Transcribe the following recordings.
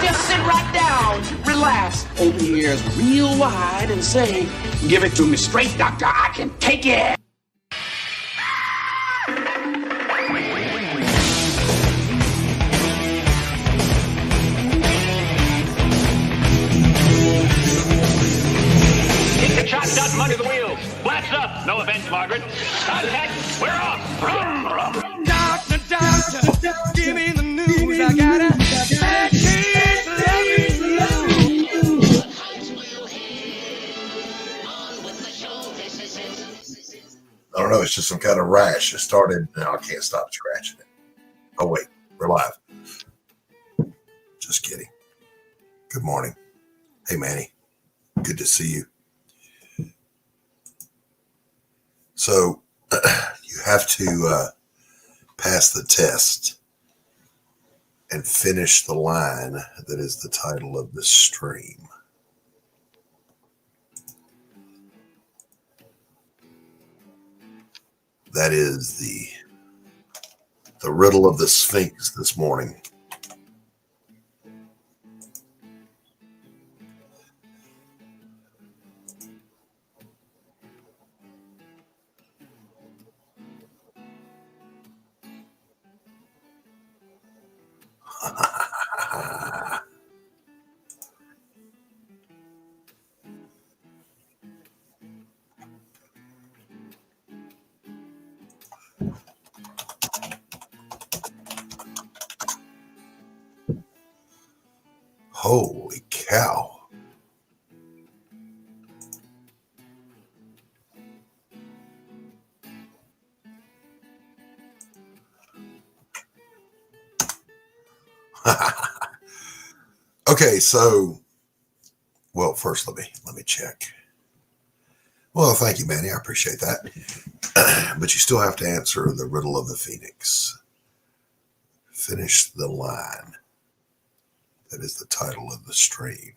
Just sit right down, relax, open your ears real wide and say, give it to me straight, doctor, I can take it. Take the chop, doesn't under the wheels. Blast up. No offense, Margaret. Contact. We're off. Rum, rum. Doctor, doctor, give me the news. I got a bad case of loving you. I don't know. It's just some kind of rash. It started. Now I can't stop scratching it. Oh, wait. We're live. Just kidding. Good morning. Hey, Manny. Good to see you. So you have to pass the test and finish the line that is the title of the stream. That is the riddle of the Sphinx this morning. Holy cow. Okay, so, well, first let me check. Well, thank you, Manny. I appreciate that. But you still have to answer the riddle of the Phoenix. Finish the line. That is the title of the stream.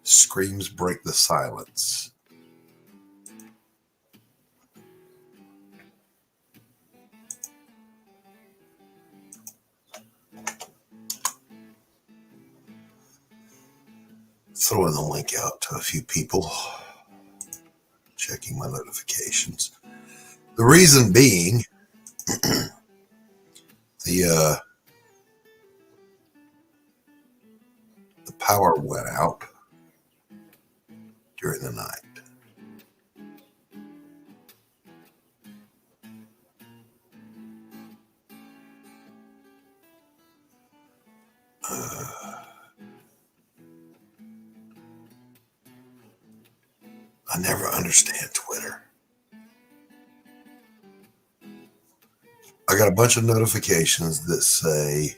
Screams break the silence. Throwing the link out to a few people. Checking my notifications. The reason being, the power went out during the night. I never understand Twitter. I got a bunch of notifications that say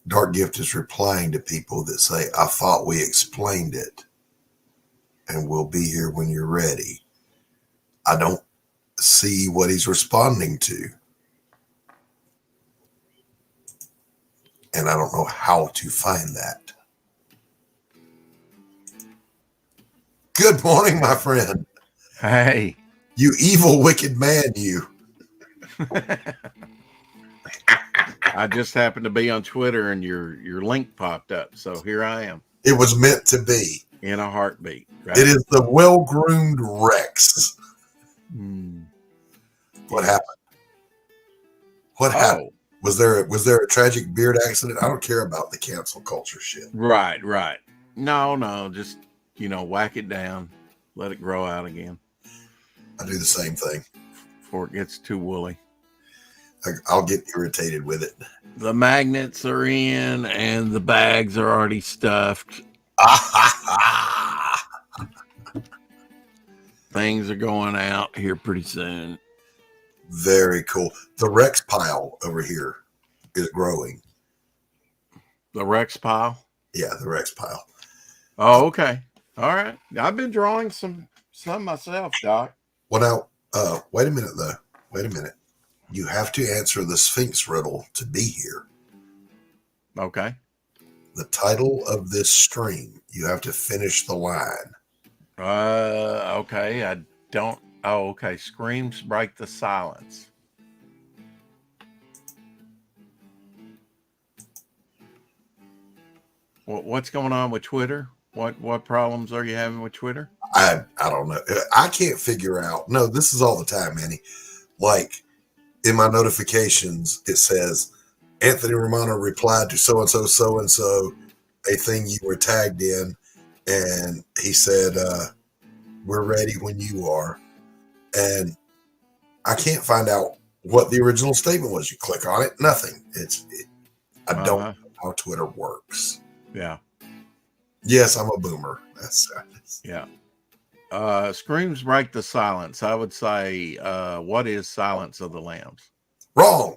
Dark Gift is replying to people that say, I thought we explained it and we'll be here when you're ready. I don't see what he's responding to. And I don't know how to find that. Good morning, my friend. Hey. You evil, wicked man, you. I just happened to be on Twitter and your link popped up. So here I am. It was meant to be. In a heartbeat. Right? It is the well-groomed Rex. What happened? What happened? Was there a tragic beard accident? I don't care about the cancel culture shit. Right. No, just, whack it down. Let it grow out again. I do the same thing. Before it gets too woolly. I'll get irritated with it. The magnets are in and the bags are already stuffed. Things are going out here pretty soon. Very cool. The Rex pile over here is growing. The Rex pile? Yeah, the Rex pile. Oh, okay. All right. I've been drawing some myself, Doc. Well, now, wait a minute, though. Wait a minute. You have to answer the Sphinx riddle to be here. Okay. The title of this stream, you have to finish the line. Okay. I don't. Oh, okay. Screams break the silence. What's going on with Twitter? What problems are you having with Twitter? I don't know. I can't figure out. No, this is all the time, Manny. Like in my notifications, it says Anthony Romano replied to so and so a thing you were tagged in, and he said, "We're ready when you are." And I can't find out what the original statement was. You click on it, nothing. I don't know how Twitter works. Yeah. Yes, I'm a boomer. That's Yeah. Screams break the silence. I would say, what is Silence of the Lambs? wrong.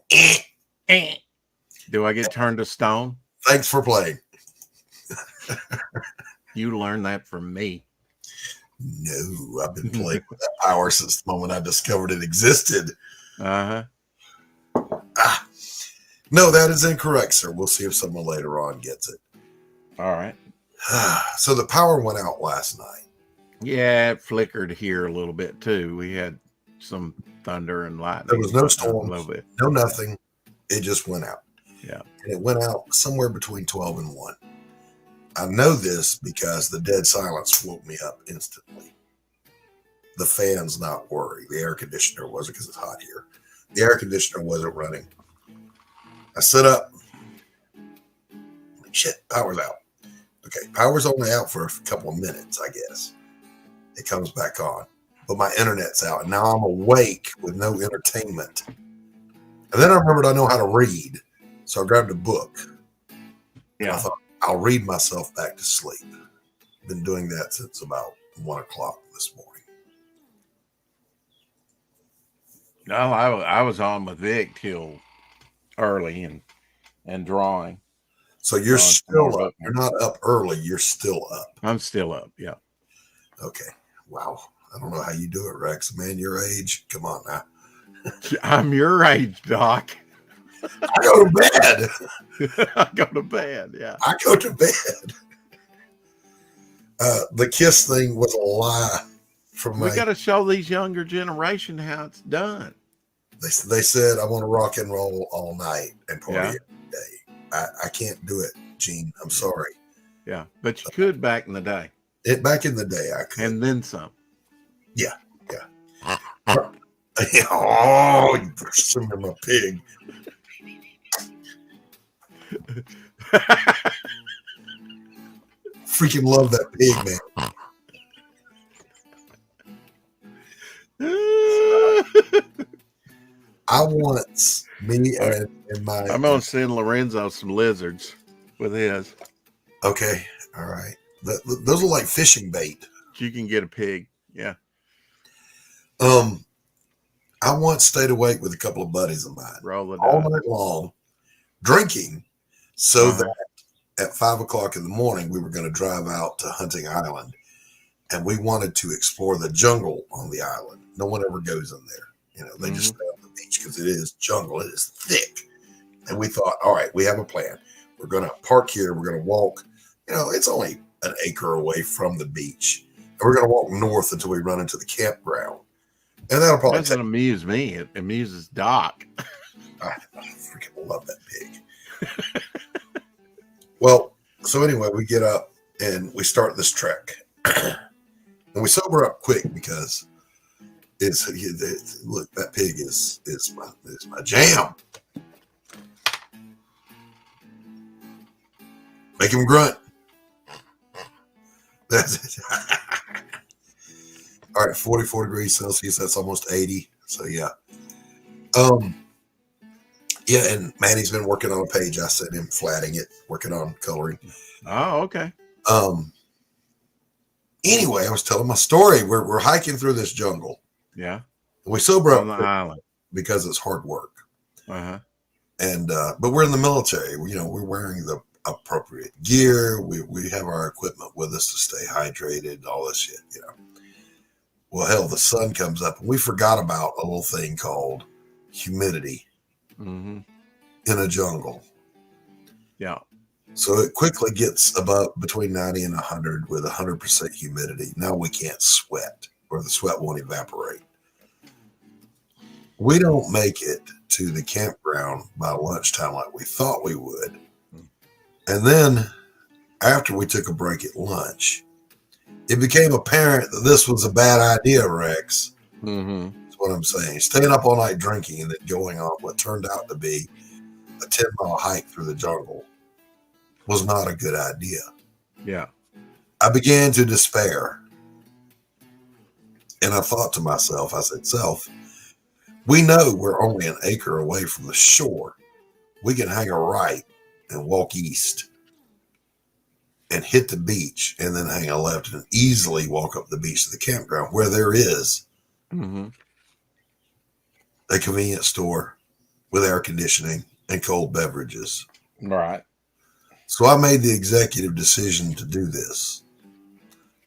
Do I get turned to stone? Thanks for playing. You learned that from me. No, I've been playing with that power since the moment I discovered it existed. Uh-huh. No, that is incorrect, sir. We'll see if someone later on gets it. All right. So the power went out last night. Yeah, it flickered here a little bit too. We had some thunder and lightning. There was no a storms, little bit. no nothing. It just went out. Yeah. And it went out somewhere between 12 and 1. I know this because the dead silence woke me up instantly. The fan's not worried. The air conditioner wasn't, because it's hot here. The air conditioner wasn't running. I sit up. Shit, power's out. Okay, power's only out for a couple of minutes, I guess. It comes back on. But my internet's out. And now I'm awake with no entertainment. And then I remembered I know how to read. So I grabbed a book. Yeah. I thought, I'll read myself back to sleep. Been doing that since about 1 o'clock this morning. No, I was on with Vic till early and drawing. So you're Oh, still more up. You're not up early. You're still up. I'm still up. Yeah. Okay. Wow. I don't know how you do it, Rex. Man, your age. Come on now. I'm your age, Doc. I go to bed. I go to bed. Yeah. I go to bed. The kiss thing was a lie from We my. got to show these younger generation how it's done. They said I want to rock and roll all night and party Yeah. every day. I can't do it, Gene. I'm sorry. Yeah. But you could back in the day. Back in the day, I could. And then some. Yeah. Oh, you assuming my pig. Freaking love that pig, man. I want me and my. I'm going to send Lorenzo some lizards with his. Okay. All right. Those are like fishing bait. You can get a pig. Yeah. I once stayed awake with a couple of buddies of mine Roll it all up. night long, drinking, so that at 5 o'clock in the morning we were going to drive out to Hunting Island, and we wanted to explore the jungle on the island. No one ever goes in there. You know, they just stay on the beach because it is jungle. It is thick. And we thought, all right, we have a plan. We're going to park here. We're going to walk. You know, it's only an acre away from the beach. And we're going to walk north until we run into the campground. And that'll probably doesn't amuse me. It amuses Doc. I freaking love that pig. Well, so anyway, we get up and we start this trek. And we sober up quick because look, that pig is my jam. Make him grunt. That's it. All right, 44 degrees Celsius. That's almost 80. So yeah. Yeah, and Manny's been working on a page. I sent him flatting it, working on coloring. Oh, okay. Anyway, I was telling my story. We're hiking through this jungle. Yeah. We sober On the up island. because it's hard work. Uh-huh. And but we're in the military. You know, we're wearing the appropriate gear. We have our equipment with us to stay hydrated, all this shit, you know. Well, hell, the sun comes up, and we forgot about a little thing called humidity Mm-hmm. in a jungle. Yeah. So it quickly gets above between 90 and 100 with 100% humidity. Now we can't sweat, or the sweat won't evaporate. We don't make it to the campground by lunchtime like we thought we would. And then after we took a break at lunch, it became apparent that this was a bad idea, Rex. Mm-hmm. That's what I'm saying. Staying up all night drinking and then going on what turned out to be a 10-mile hike through the jungle was not a good idea. Yeah. I began to despair. And I thought to myself, I said, Self, we know we're only an acre away from the shore. We can hang a right and walk east and hit the beach and then hang a left and easily walk up the beach to the campground where there is Mm-hmm. a convenience store with air conditioning and cold beverages. Right. So I made the executive decision to do this.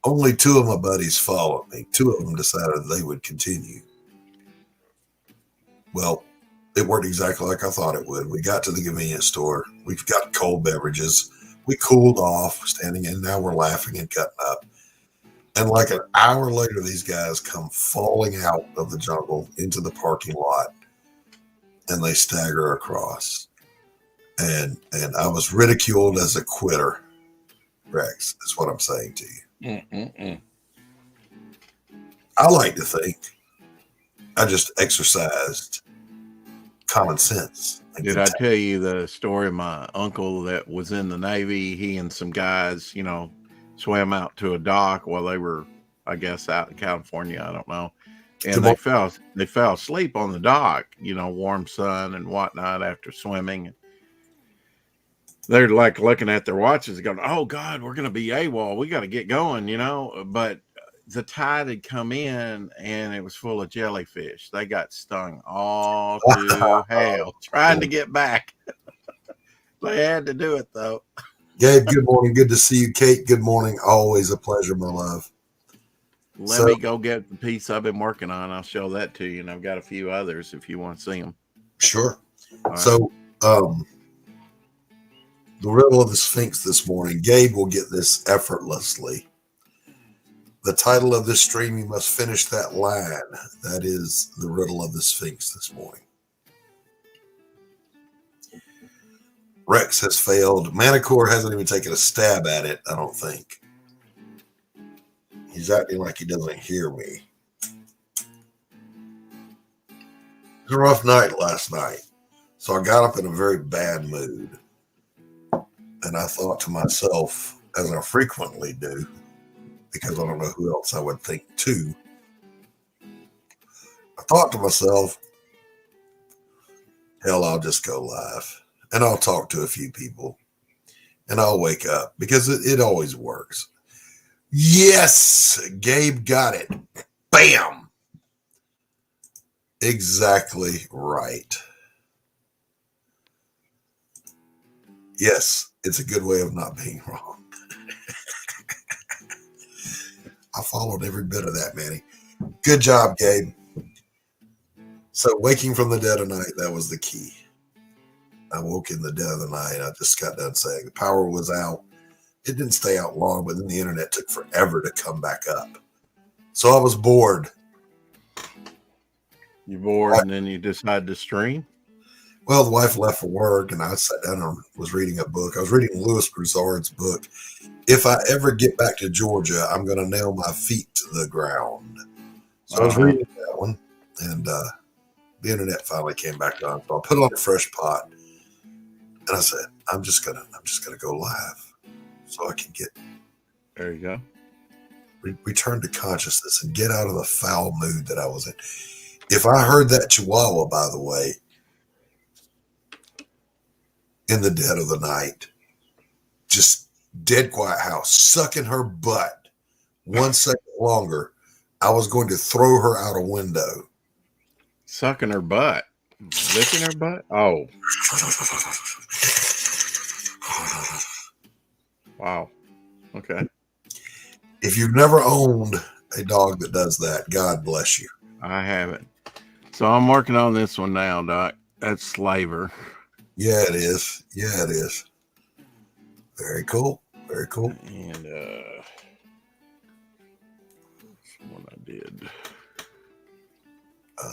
Only 2 of my buddies followed me. 2 of them decided they would continue. Well, it worked exactly like I thought it would. We got to the convenience store. We've got cold beverages. We cooled off, standing in. Now we're laughing and cutting up. And like an hour later, these guys come falling out of the jungle into the parking lot, and they stagger across. And I was ridiculed as a quitter, Rex. That's what I'm saying to you. Mm-mm-mm. I like to think I just exercised common sense. Did I tell you the story of my uncle that was in the Navy? He and some guys, swam out to a dock while they were, I guess, out in California. I don't know. And they fell asleep on the dock, warm sun and whatnot after swimming. They're like looking at their watches and going, oh God, we're going to be AWOL. We got to get going, but the tide had come in and it was full of jellyfish. They got stung all to hell trying to get back. They had to do it though. Gabe, good morning. Good to see you. Kate, good morning. Always a pleasure, my love. Let me go get the piece I've been working on. I'll show that to you. And I've got a few others if you want to see them. Sure. All right. So, the riddle of the Sphinx this morning. Gabe will get this effortlessly. The title of this stream, you must finish that line. That is the riddle of the Sphinx this morning. Rex has failed. Manicore hasn't even taken a stab at it, I don't think. He's acting like he doesn't hear me. It was a rough night last night. So I got up in a very bad mood. And I thought to myself, as I frequently do, because I don't know who else I would think to, I thought to myself, hell, I'll just go live. And I'll talk to a few people. And I'll wake up. Because it always works. Yes! Gabe got it. Bam! Exactly right. Yes, it's a good way of not being wrong. I followed every bit of that, Manny. Good job, Gabe. So waking from the dead of night, that was the key. I woke in the dead of the night. I just got done saying the power was out. It didn't stay out long, but then the internet took forever to come back up. So I was bored. You bored and then you decided to stream? Well, the wife left for work and I sat down and was reading a book. I was reading Louis Broussard's book. If I ever get back to Georgia, I'm going to nail my feet to the ground. So I was reading that one, and the internet finally came back on. So I put on a fresh pot, and I said, "I'm just gonna go live, so I can get There you go. return to consciousness and get out of the foul mood that I was in." If I heard that chihuahua, by the way, in the dead of the night, just dead quiet house, sucking her butt 1 second longer, I was going to throw her out a window. Sucking her butt. Licking her butt? Oh. Wow. Okay. If you've never owned a dog that does that, God bless you. I haven't. So I'm working on this one now, Doc. That's Slaver. Yeah, it is. Yeah, it is. Very cool. Very cool. And that's what I did.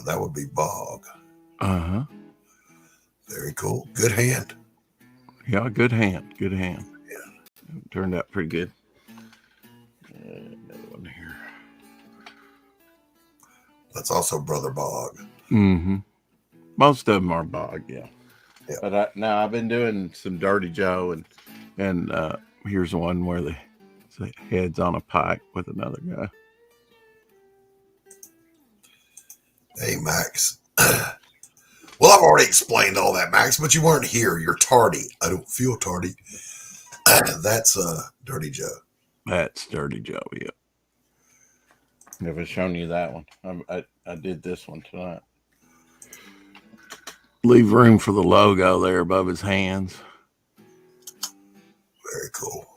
That would be Bog. Uh-huh. Very cool. Good hand. Yeah, good hand. Good hand. Yeah. turned out pretty good. Another one here. That's also Brother Bog. Mm-hmm. Most of them are Bog, yeah. Yeah. But now I've been doing some Dirty Joe, and here's one where the head's on a pike with another guy. Hey, Max. Well, I've already explained all that, Max, but you weren't here. You're tardy. I don't feel tardy. That's Dirty Joe. That's Dirty Joe, yeah. Never shown you that one. I did this one tonight. Leave room for the logo there above his hands. Very cool.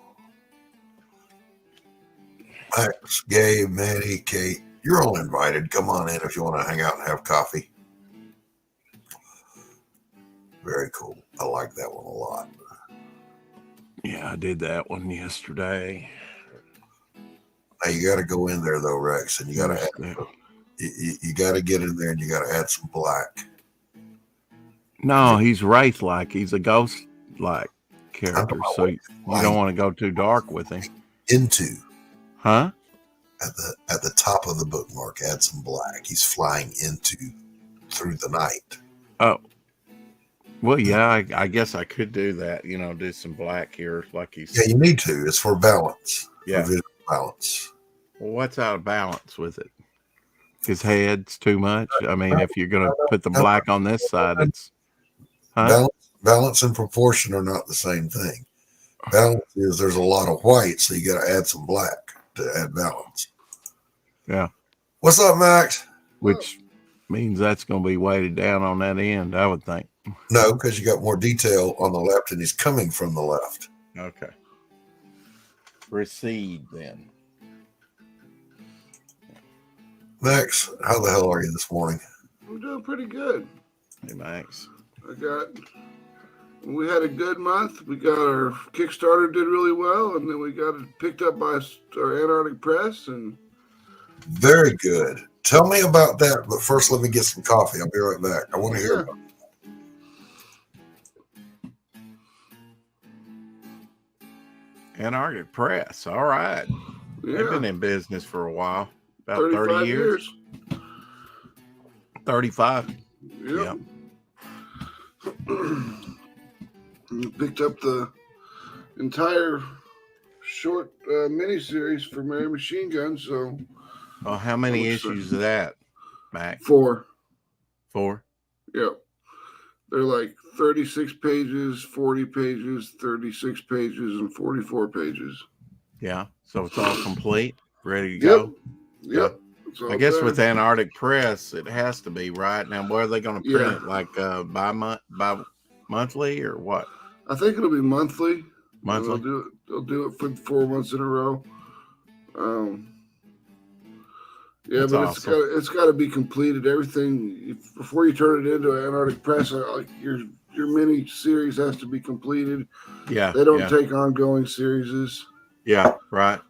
Max, Gabe, Manny, Kate, you're all invited. Come on in if you want to hang out and have coffee. Very cool. I like that one a lot. Yeah, I did that one yesterday. Now you got to go in there though, Rex, and you got to you got to get in there and you got to add some black. No, he's wraith-like. He's a ghost-like character, so you don't want to go too dark with him. Huh? At the top of the bookmark, add some black. He's flying through the night. Oh. Well, yeah, I guess I could do that. Do some black here, like he's. Yeah, you need to. It's for balance. Yeah. For visual balance. Well, what's out of balance with it? His head's too much. I mean, if you're going to put the black on this side, it's. Huh? Balance and proportion are not the same thing. Balance is there's a lot of white, so you got to add some black to add balance. Yeah. What's up, Max? Which means that's going to be weighted down on that end, I would think. No, because you got more detail on the left, and he's coming from the left. Okay. Recede then. Max, how the hell are you this morning? I'm doing pretty good. Hey, Max. We had a good month. We got our Kickstarter did really well, and then we got it picked up by our Antarctic Press. And very good. Tell me about that, but first let me get some coffee. I'll be right back. I want to hear about it. Antarctic Press. All right. Yeah. They've been in business for a while. About 30 years. 35. Yep. We picked up the entire short miniseries for Mary Machine Gun. So, how many issues of that, Mac? 4. 4? Yep. They're like 36 pages, 40 pages, 36 pages, and 44 pages. Yeah. So it's all complete, ready to go. Yep. I guess with Antarctic Press, it has to be, right? Now, where are they going to print it? Like by monthly or what? I think it'll be monthly. Monthly? They'll do it for 4 months in a row. Yeah, That's but awesome. it's got to be completed. Everything before you turn it into Antarctic Press, your mini series has to be completed. Yeah, they don't take ongoing series. Yeah, right.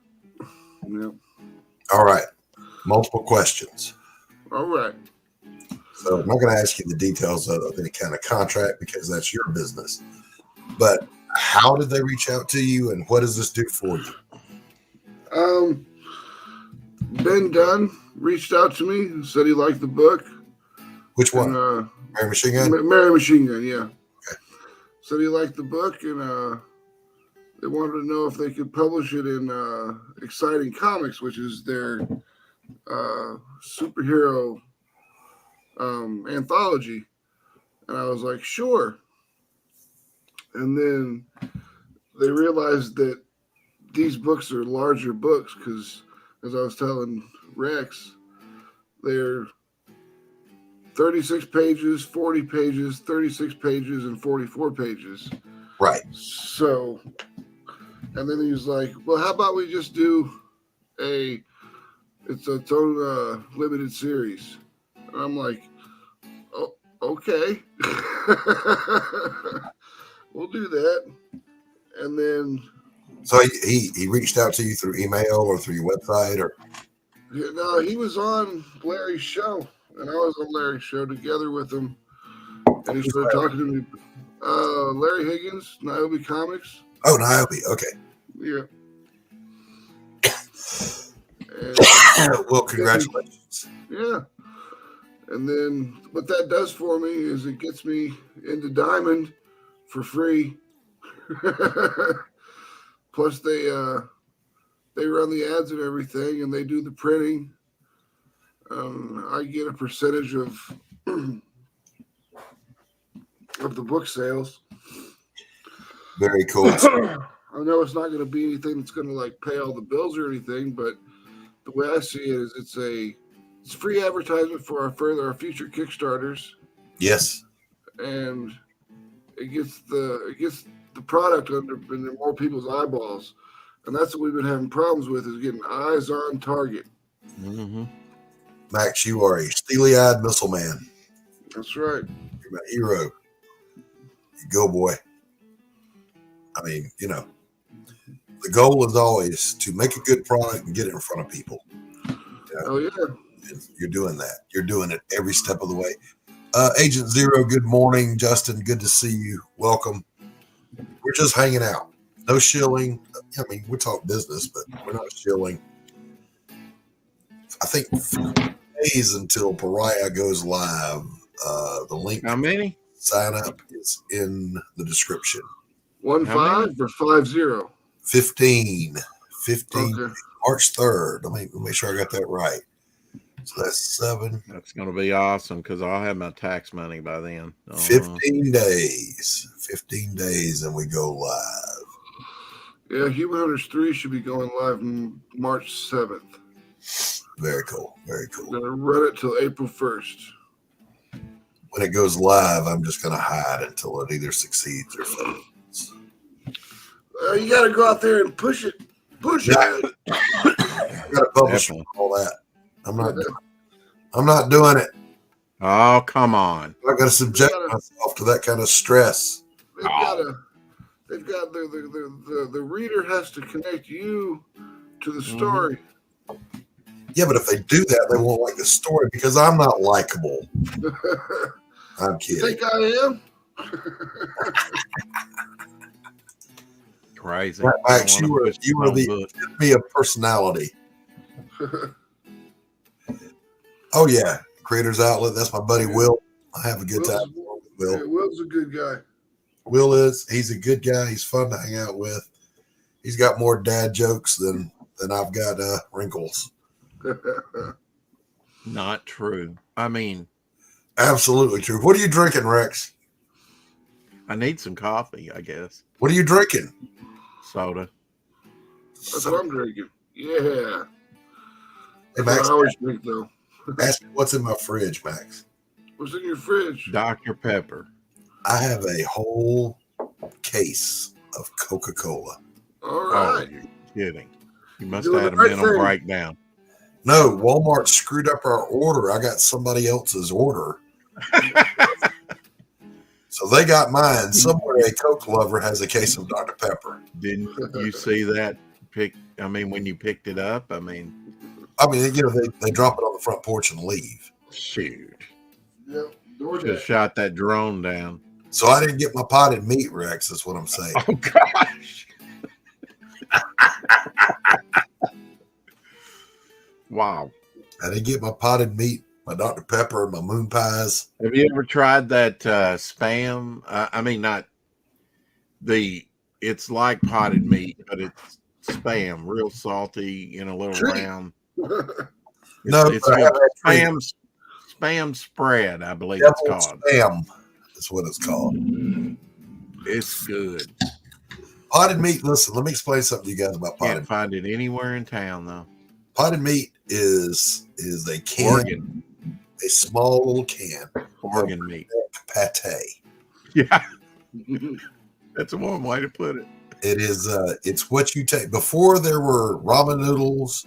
Yeah. All right. Multiple questions. All right. So I'm not going to ask you the details of any kind of contract because that's your business. But how did they reach out to you, and what does this do for you? Ben Dunn reached out to me and said he liked the book. Which one? Mary Machine Gun? Mary Machine Gun, yeah. Okay. Said he liked the book, and they wanted to know if they could publish it in Exciting Comics, which is their superhero anthology. And I was like, sure. And then they realized that these books are larger books because, as I was telling Rex, they're 36 pages, 40 pages, 36 pages, and 44 pages. Right. So, and then he was like, well, how about we just do its own limited series? And I'm like, oh, okay. We'll do that. And then. So he reached out to you through email or through your website or? No, he was on Larry's show, and I was on Larry's show together with him. And he started talking to me. Larry Higgins, Niobe Comics. Oh, Niobe. Okay. Yeah. Well, congratulations. Yeah. And then what that does for me is it gets me into Diamond for free. Plus they run the ads and everything, and they do the printing. I get a percentage of the book sales. Very cool. I know it's not going to be anything that's going to like pay all the bills or anything, but the way I see it is it's free advertisement for our future Kickstarters, Yes. and it gets the product under more people's eyeballs, and that's what we've been having problems with, is getting eyes on target. Mm-hmm. Max, you are a steely-eyed missile man. That's right. You're my hero. You go, boy. I mean, you know, the goal is always to make a good product and get it in front of people. Oh yeah. And you're doing that. You're doing it every step of the way. Agent Zero, good morning. Justin, good to see you. Welcome. We're just hanging out. No shilling. I mean, we're talking business, but we're not shilling. I think 4 days until Pariah goes live. The link How many? sign up is in the description. 15 or 50? 15. 15. Okay. March 3rd. Let me make sure I got that right. So that's 7. That's going to be awesome because I'll have my tax money by then. 15 days. 15 days and we go live. Yeah, Human Hunters 3 should be going live March 7th. Very cool. Very cool. Gonna run it till April 1st. When it goes live, I'm just going to hide until it either succeeds or fails. You got to go out there and push it. Push it. I got to publish Definitely. all that. I'm not doing it. Oh, come on. I got to subject myself to that kind of stress. They've got the reader has to connect you to the story. Yeah, but if they do that, they won't like the story because I'm not likable. I'm kidding. Think I am? Crazy. Max, you were the epitome of personality. Oh yeah, Creators Outlet. That's my buddy Will. I have a good time with Will. Yeah, Will's a good guy. Will he's a good guy. He's fun to hang out with. He's got more dad jokes than I've got wrinkles. Not true. I mean, Absolutely true. What are you drinking, Rex? I need some coffee, I guess. What are you drinking? Soda. That's what I'm drinking. Yeah. Hey, That's Max, what I always drink, though. ask me what's in my fridge, Max. What's in your fridge? Dr. Pepper. I have a whole case of Coca-Cola. All Oh, right. you're kidding. You must Doing have had a the right mental thing. breakdown. No, Walmart screwed up our order. I got somebody else's order. So they got mine. Somewhere a Coke lover has a case of Dr. Pepper. Didn't you see that when you picked it up? I mean, you know, they drop it on the front porch and leave. Shoot. Yep. Should have shot that drone down. So I didn't get my potted meat, Rex, is what I'm saying. Oh, gosh. Wow. I didn't get my potted meat, my Dr. Pepper, my moon pies. Have you ever tried that spam? It's like potted meat, but it's spam, real salty in a little Treat. round. No, It's but I have called that spam spread, I believe Devil it's called. spam. That's what it's called. It's good. Potted meat. Listen, let me explain something to you guys about potted Can't find it anywhere in town though. Potted meat is a can, Oregon, a small little can Oregon meat. pate. Yeah, that's one way to put it. It is. It's what you take before there were ramen noodles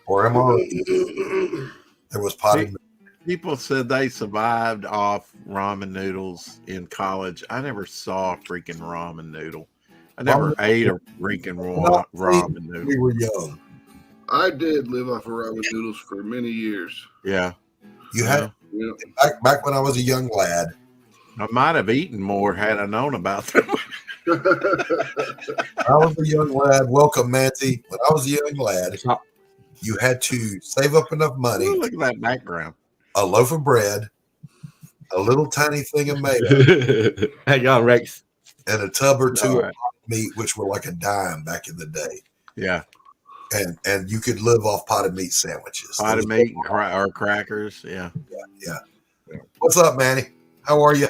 or MRE. There was potted meat. People said they survived off ramen noodles in college. I never saw a freaking ramen noodle. I never ate a freaking ramen noodle. We were young. I did live off of ramen noodles for many years. Yeah, You had Yeah. back when I was a young lad. I might have eaten more had I known about them. I was a young lad. Welcome, Manti. When I was a young lad, you had to save up enough money, Ooh, look at that background. a loaf of bread, a little tiny thing of mayo, Hang on, Rex. and a tub or two All of right. meat, which were like a dime back in the day. Yeah, And you could live off potted meat sandwiches. potted meat or crackers. Yeah. Yeah. What's up, Manny? How are you?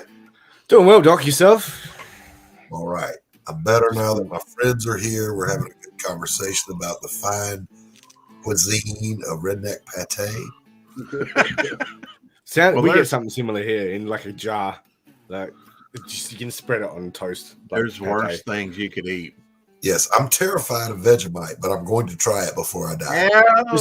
Doing well, Doc. Yourself? All right. I'm better now that my friends are here. We're having a good conversation about the fine cuisine of redneck pate. Well, we get there's- something similar here in like a jar. Like just you can spread it on toast. Like There's pate. worse things you could eat. Yes, I'm terrified of Vegemite, but I'm going to try it before I die. That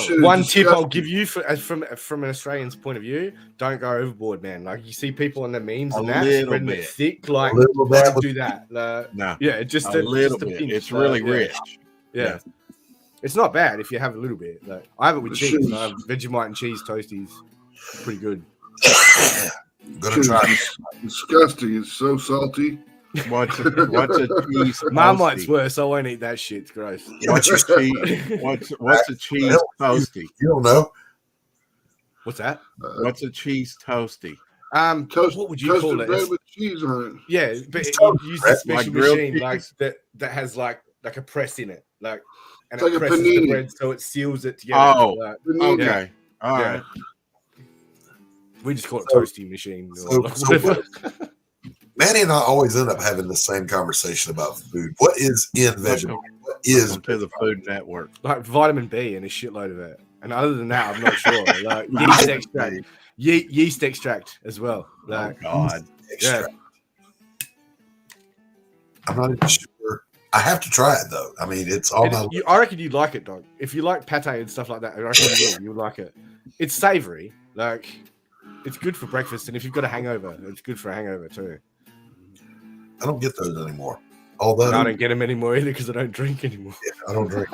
shit is One tip I'll disgusting. give you from an Australian's point of view: don't go overboard, man. Like you see people on the memes A and that little spreading it bit. thick, like A little bit. don't do that. No, Yeah, just a little just a bit. pinch, It's really yeah. rich. Yeah. It's not bad if you have a little bit. Like, I have it with The cheese. cheese. I have Vegemite and cheese toasties. Pretty good. I'm going to try it. Disgusting. It's so salty. What's a cheese? Marmite's toasty? worse. I won't eat that shit. It's gross. What's a cheese? What's a cheese toasty? You don't know? What's that? What's a cheese toasty? What would you call toasted it? bread It's- with cheese on it. yeah, but It's you use a bread, special like grilled machine like cheese? that has like a press in it, like, and It's it like a presses the panini. bread so it seals it together. Oh. Like, Okay, all Yeah. right. we just call it So- toasty machine. Or So, like so whatever. Manny and I always end up having the same conversation about food. What is in Vegemite? What is Welcome to the Food Network. Like vitamin B and a shitload of it. And other than that, I'm not sure. Like yeast extract, yeast extract as well. Oh Like, God. extract? I'm not even sure. I have to try it though. I mean, it's on my I reckon you'd like it, dog. If you like pate and stuff like that, I reckon you will. You'll like it. It's savory. Like, it's good for breakfast. And if you've got a hangover, it's good for a hangover too. I don't get those anymore. Although And I don't get them anymore either because I don't drink anymore. I don't drink.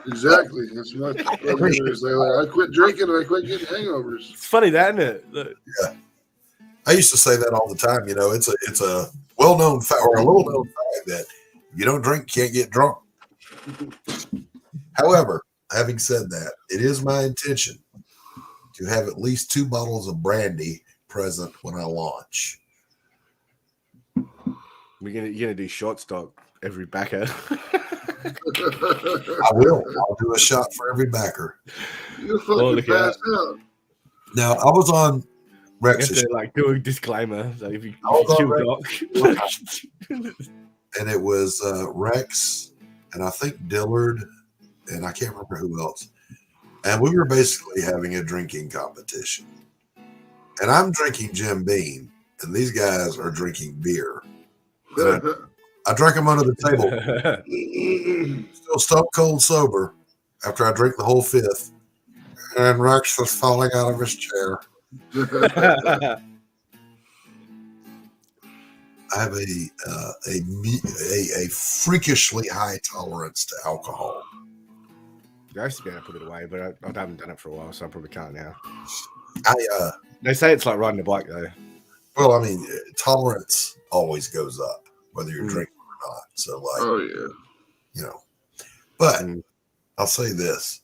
Exactly. That's my brother is like, I quit drinking and I quit getting hangovers. It's funny that, isn't it? Look, I used to say that all the time. You know, it's a well-known fact or a little-known fact that if you don't drink, you can't get drunk. However, having said that, it is my intention to have at least 2 bottles of brandy present when I launch. you're gonna do short stock every backer. I will. I'll do a shot for every backer. You'll Oh, fucking look at pass out. Now, I was on You Rex's have to like do a disclaimer. So if you Hold kill on, Doc, and it was Rex and I think Dillard and I can't remember who else. And we were basically having a drinking competition. And I'm drinking Jim Beam, and these guys are drinking beer. I drank them under the table, still stone cold sober after I drink the whole 5th. And Rex was falling out of his chair. I have a freakishly high tolerance to alcohol. I used to be able to put it away, but I haven't done it for a while, so I probably can't now. I They say it's like riding a bike, though. well, I mean, tolerance always goes up whether you're Mm. drinking or not. So, like, Oh yeah. you know, but Mm. I'll say this: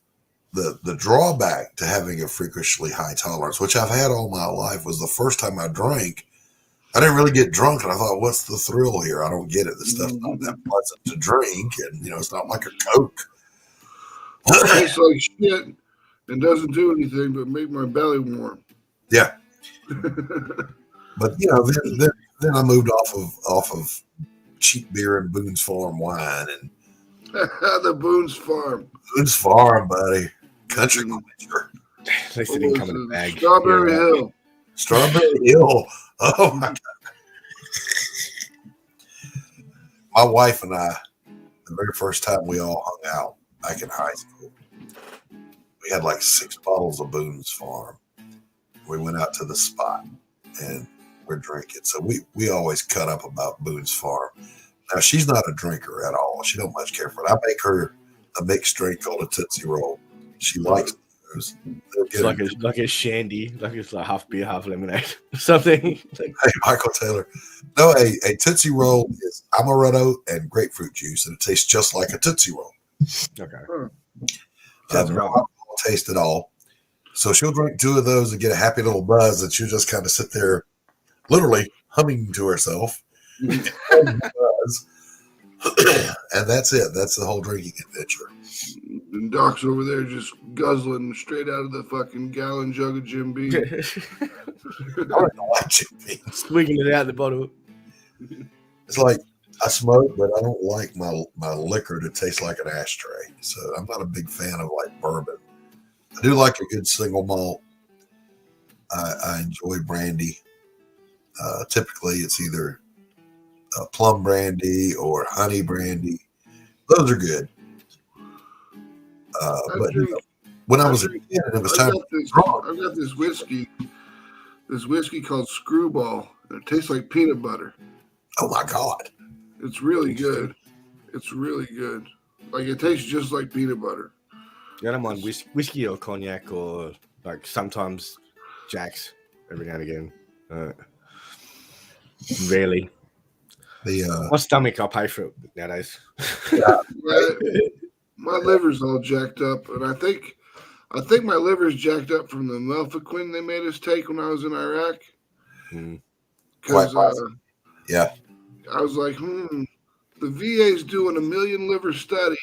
the drawback to having a freakishly high tolerance, which I've had all my life, was the first time I drank. I didn't really get drunk, and I thought, "What's the thrill here? I don't get it. This stuff's not that pleasant to drink, and it's not like a Coke." It tastes like shit and doesn't do anything but make my belly warm. Yeah, but then I moved off of cheap beer and Boone's Farm wine and The Boone's Farm. Boone's Farm, buddy, country culture, At least it didn't come in a bag. Strawberry Yeah. Hill. Strawberry Hill. Oh my God. My wife and I, the very first time we all hung out back in high school, we had like 6 bottles of Boone's Farm. We went out to the spot and we're drinking. So we always cut up about Boone's Farm. Now, she's not a drinker at all. She don't much care for it. I make her a mixed drink called a Tootsie Roll. She likes those. They'll It's get like a shandy, like it's like half beer, half lemonade, or something. Like, Hey, Michael Taylor. No, a Tootsie Roll is amaretto and grapefruit juice, and it tastes just like a Tootsie Roll. okay. No alcohol taste at all. So she'll drink 2 of those and get a happy little buzz, and she'll just kind of sit there, literally humming to herself. Buzz. And that's it. That's the whole drinking adventure. And Doc's over there just guzzling straight out of the fucking gallon jug of Jim Beam. I don't know why Jim Beam. Swigging it out the bottle. It's like I smoke, but I don't like my liquor to taste like an ashtray. So I'm not a big fan of like bourbon. I do like a good single malt. I enjoy brandy. Typically, it's either plum brandy or honey brandy. Those are good. But when I was a kid, and it was time. I've got this whiskey called Screwball, and it tastes like peanut butter. Oh my God! It's really good. It's really good. Like it tastes just like peanut butter. Yeah, I don't mind whiskey or cognac or like sometimes Jack's every now and again. Rarely. My stomach, I'll pay for it nowadays. My liver's all jacked up, and I think my liver's jacked up from the Melphaquin they made us take when I was in Iraq. Because yeah, I was like, the VA's doing a 1 million liver study.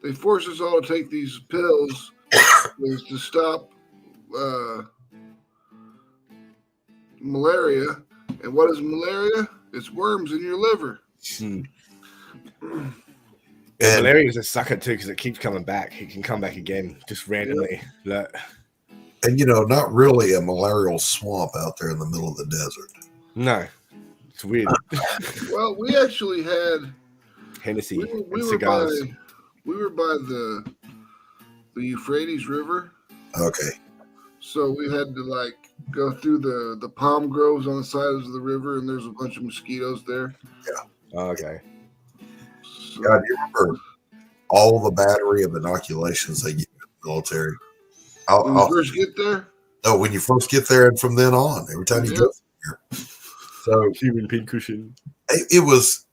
They force us all to take these pills to stop malaria. And what is malaria? It's worms in your liver. Malaria is a sucker too because it keeps coming back. It can come back again just randomly. Yeah. And not really a malarial swamp out there in the middle of the desert. No, it's weird. Well, we actually had Hennessy we cigars. We were by the Euphrates River. Okay. So we had to go through the palm groves on the sides of the river, and there's a bunch of mosquitoes there. Yeah. Oh, okay. So, God, you remember all the battery of inoculations they give in the military? when you first get there? No, when you first get there and from then on, every time you go here. So human pincushion. It was,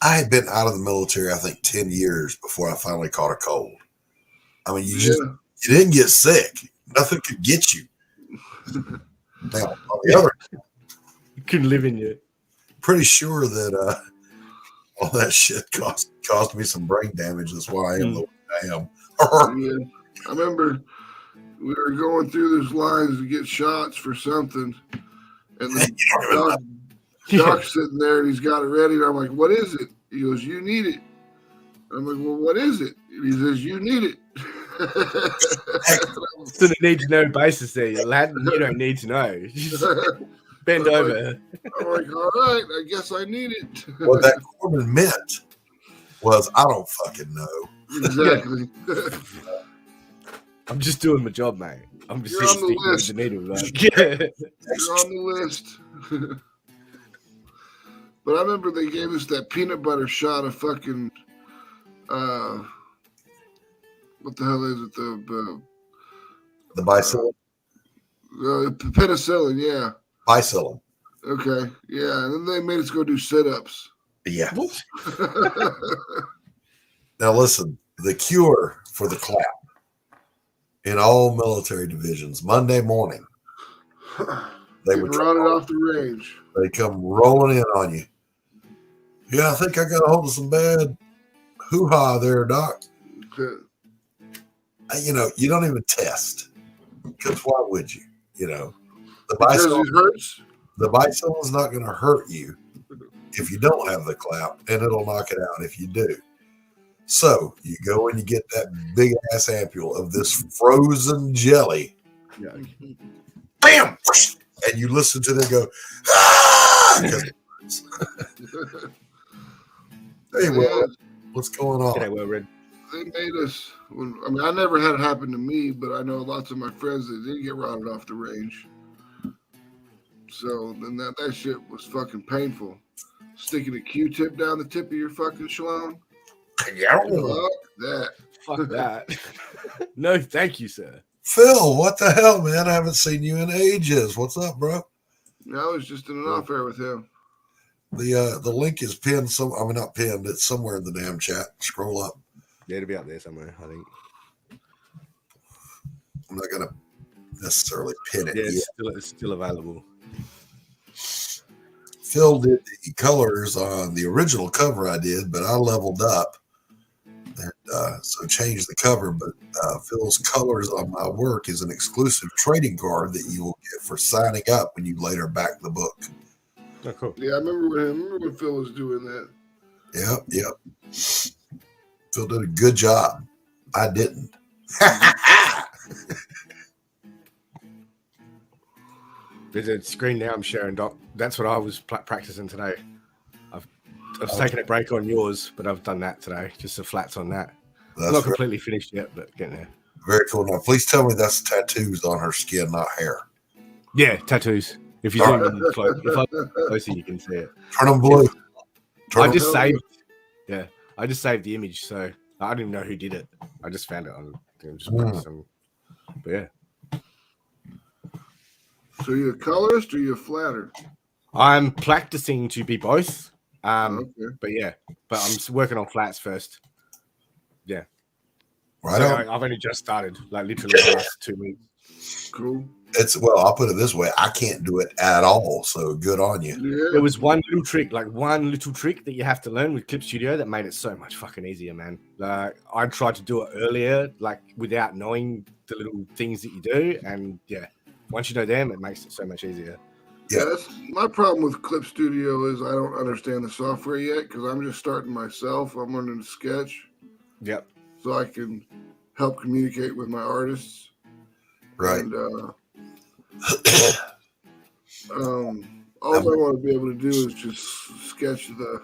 I had been out of the military, I think 10 years before I finally caught a cold. I mean, you didn't get sick. Nothing could get you. Now, on the other hand, you couldn't live in you. Pretty sure that all that shit caused me some brain damage. That's why I am the way I am. I remember we were going through those lines to get shots for something, and the doc's sitting there and he's got it ready. And I'm like, "What is it?" He goes, "You need it." I'm like, "Well, what is it?" And he says, "You need it." It's on a need to know basis there, lad. You don't need to know. Just bend over. I'm like, all right, I guess I need it. What that Corbin meant was, I don't fucking know. Exactly. I'm just doing my job, mate. I'm just You're on the list. The needle, right? You're on the list. But I remember they gave us that peanut butter shot of fucking what the hell is it? The bicillin? Penicillin, yeah. Bicillin. Okay, yeah. And then they made us go do sit-ups. Yeah. Now listen, the cure for the clap in all military divisions, Monday morning, they would run it off the range. They come rolling in on you. Yeah, I think I got a hold of some bad hoo-ha there, Doc. Okay. You don't even test, because why would you? The because it hurts. The bicillin not going to hurt you if you don't have the clap, and it'll knock it out if you do. So you go and you get that big ass ampule of this frozen jelly. Yeah. Bam! And you listen to them go, ah! Hey, well, what's going on? G'day, well read. They made us. I never had it happen to me, but I know lots of my friends that did get routed off the range. So then that shit was fucking painful. Sticking a Q-tip down the tip of your fucking schlong. Yeah. Fuck that. Fuck that. No, thank you, sir. Phil, what the hell, man? I haven't seen you in ages. What's up, bro? I was just in an off air with him. The link is pinned. Not pinned. It's somewhere in the damn chat. Scroll up. Yeah, it'll be up there somewhere, I think. I'm not gonna necessarily pin it Yeah, yet. it's still available. Phil did the colors on the original cover I did, but I leveled up and so changed the cover. But Phil's colors on my work is an exclusive trading card that you will get for signing up when you later back the book. Oh, cool. Yeah, I remember when Phil was doing that. Yep. Phil did a good job. I didn't. There's a screen now I'm sharing, Doc. That's what I was practicing today. I've taken a break on yours, but I've done that today. Just the flats on that. That's Not completely finished yet, but getting there. very cool. Now, please tell me that's tattoos on her skin, not hair. Yeah, tattoos. If you zoom in closer, you can see it. Turn them blue. I just saved the image, so I don't even know who did it. I just found it on. Just practicing. But yeah. So you're a colorist or you're a flatter? I'm practicing to be both. Okay. But I'm working on flats first. Yeah. Right So on. I've only just started, like literally the last 2 weeks. Cool. I'll put it this way. I can't do it at all. So good on you. Yeah. There was one little trick that you have to learn with Clip Studio that made it so much fucking easier, man. Like I tried to do it earlier, like without knowing the little things that you do, and yeah, once you know them, it makes it so much easier. Yeah, that's my problem with Clip Studio is I don't understand the software yet because I'm just starting myself. I'm learning to sketch. Yep. So I can help communicate with my artists. Right. And all I want to be able to do is just sketch the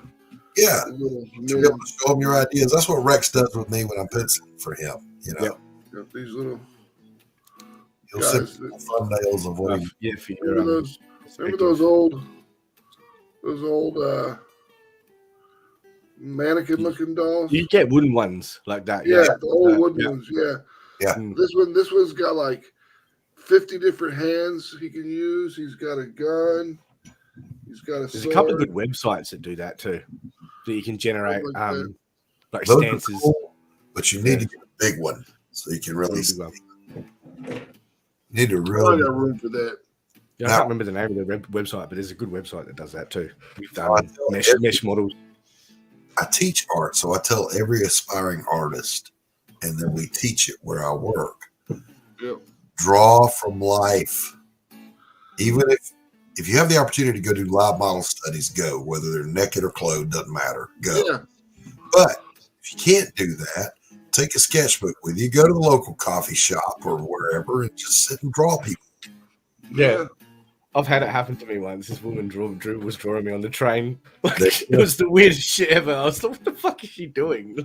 little To be able to show him your ideas. That's what Rex does with me when I'm penciling for him. You know, these little he'll guys send that- thumbnails of what he. Yeah, for Remember those old mannequin-looking dolls? You get wooden ones like that. Yeah, the old wooden yeah. ones. Yeah. Yeah. This one's got like 50 different hands he can use. He's got a gun. He's got a There's sword. a couple of good websites that do that too. That you can generate like Those are stances. cool, but you need to get a big one so you can really. Well. You need to I really. got room for that. Yeah, I can't remember the name of the website, but there's a good website that does that too. We've I done tell mesh models. I teach art, so I tell every aspiring artist, and then we teach it where I work. Yep. Draw from life. Even if you have the opportunity to go do live model studies, go. Whether they're naked or clothed, doesn't matter. Go. Yeah. But if you can't do that, take a sketchbook with you. Go to the local coffee shop or wherever and just sit and draw people. Yeah. I've had it happen to me once. This woman was drawing me on the train. It was the weirdest shit ever. I was like, what the fuck is she doing?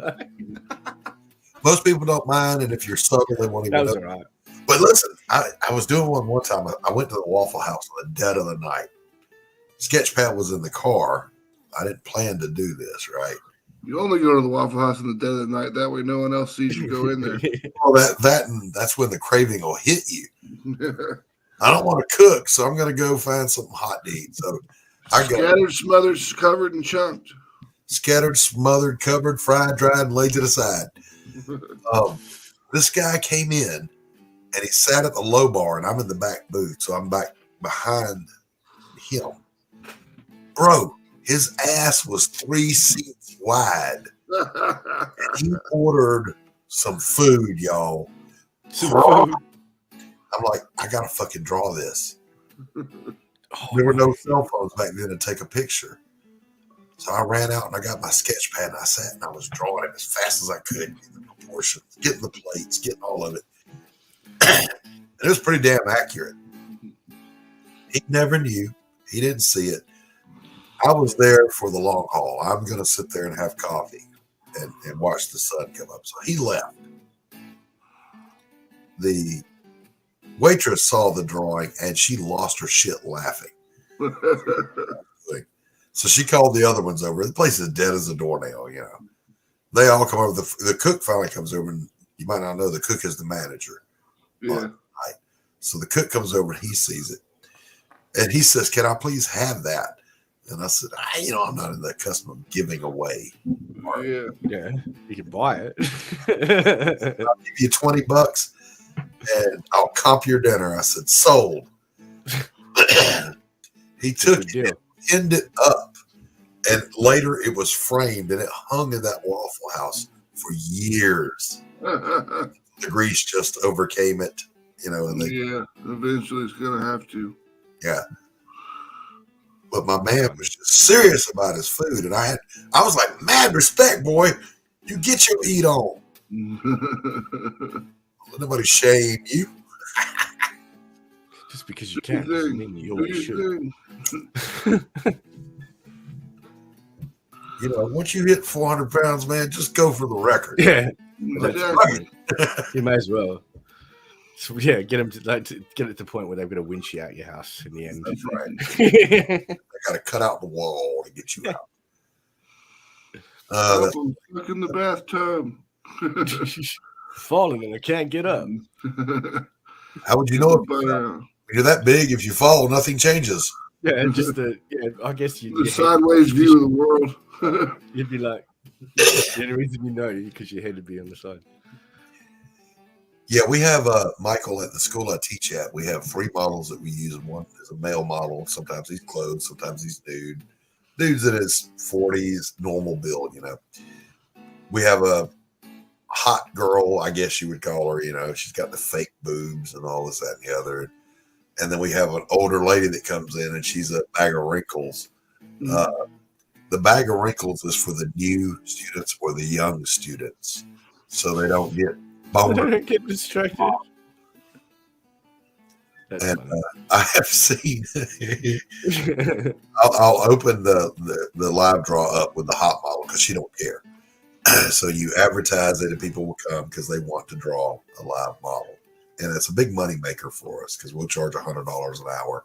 Most people don't mind, and if you're subtle, they won't even That was know. all right. But listen, I was doing one time. I went to the Waffle House in the dead of the night. Sketchpad was in the car. I didn't plan to do this, right? You only go to the Waffle House in the dead of the night. That way, no one else sees you go in there. Well, that's when the craving will hit you. I don't want to cook, so I'm going to go find something hot to eat. So I go Scattered, smothered, covered, and chunked. scattered, smothered, covered, fried, dried, and laid to the side. This guy came in and he sat at the low bar, and I'm in the back booth, so I'm back behind him. Bro, his ass was 3 seats wide. He ordered some food, y'all. I'm like, I gotta fucking draw this. There were no cell phones back then to take a picture. So I ran out and I got my sketch pad and I sat and I was drawing it as fast as I could, getting the proportions, getting the plates, getting all of it. And it was pretty damn accurate. He never knew. He didn't see it. I was there for the long haul. I'm going to sit there and have coffee and watch the sun come up. So he left. The waitress saw the drawing and she lost her shit laughing. So she called the other ones over. The place is dead as a doornail, you know. They all come over. The cook finally comes over, and you might not know the cook is the manager. Yeah. So the cook comes over and he sees it. And he says, "Can I please have that?" And I said, I'm not in the custom of giving away. Yeah. Yeah, you can buy it. I'll give you $20 and I'll comp your dinner. I said, "Sold." He took it and pinned it up. And later it was framed and it hung in that Waffle House for years. The grease just overcame it, and yeah, eventually it's gonna have to. Yeah. But my man was just serious about his food. And I was like, mad respect, boy. You get your eat on. Let nobody shame you. Just because you can doesn't mean you always should. Once you hit 400 pounds, man, just go for the record. Yeah. Exactly. You may as well. So, yeah, get them to get it to the point where they're going to winch you out your house in the end. That's right. They got to cut out the wall to get you out. I'm stuck in the bathtub. Falling and I can't get up. How would you know when you're that big? If you fall, nothing changes. Yeah, just I guess the sideways view of the world. You'd be like, the only reason you know because your head would be on the side. Yeah, we have Michael at the school I teach at. We have 3 models that we use. One is a male model. Sometimes he's clothed, sometimes he's nude. Dude's in his 40s, normal build, We have a hot girl, I guess you would call her, She's got the fake boobs and all this, that, and the other. And then we have an older lady that comes in and she's a bag of wrinkles. The bag of wrinkles is for the new students or the young students, so they don't get don't get distracted. And I have seen. I'll open the live draw up with the hot model because she don't care. So you advertise it and people will come because they want to draw a live model, and it's a big money maker for us because we'll charge $100 an hour.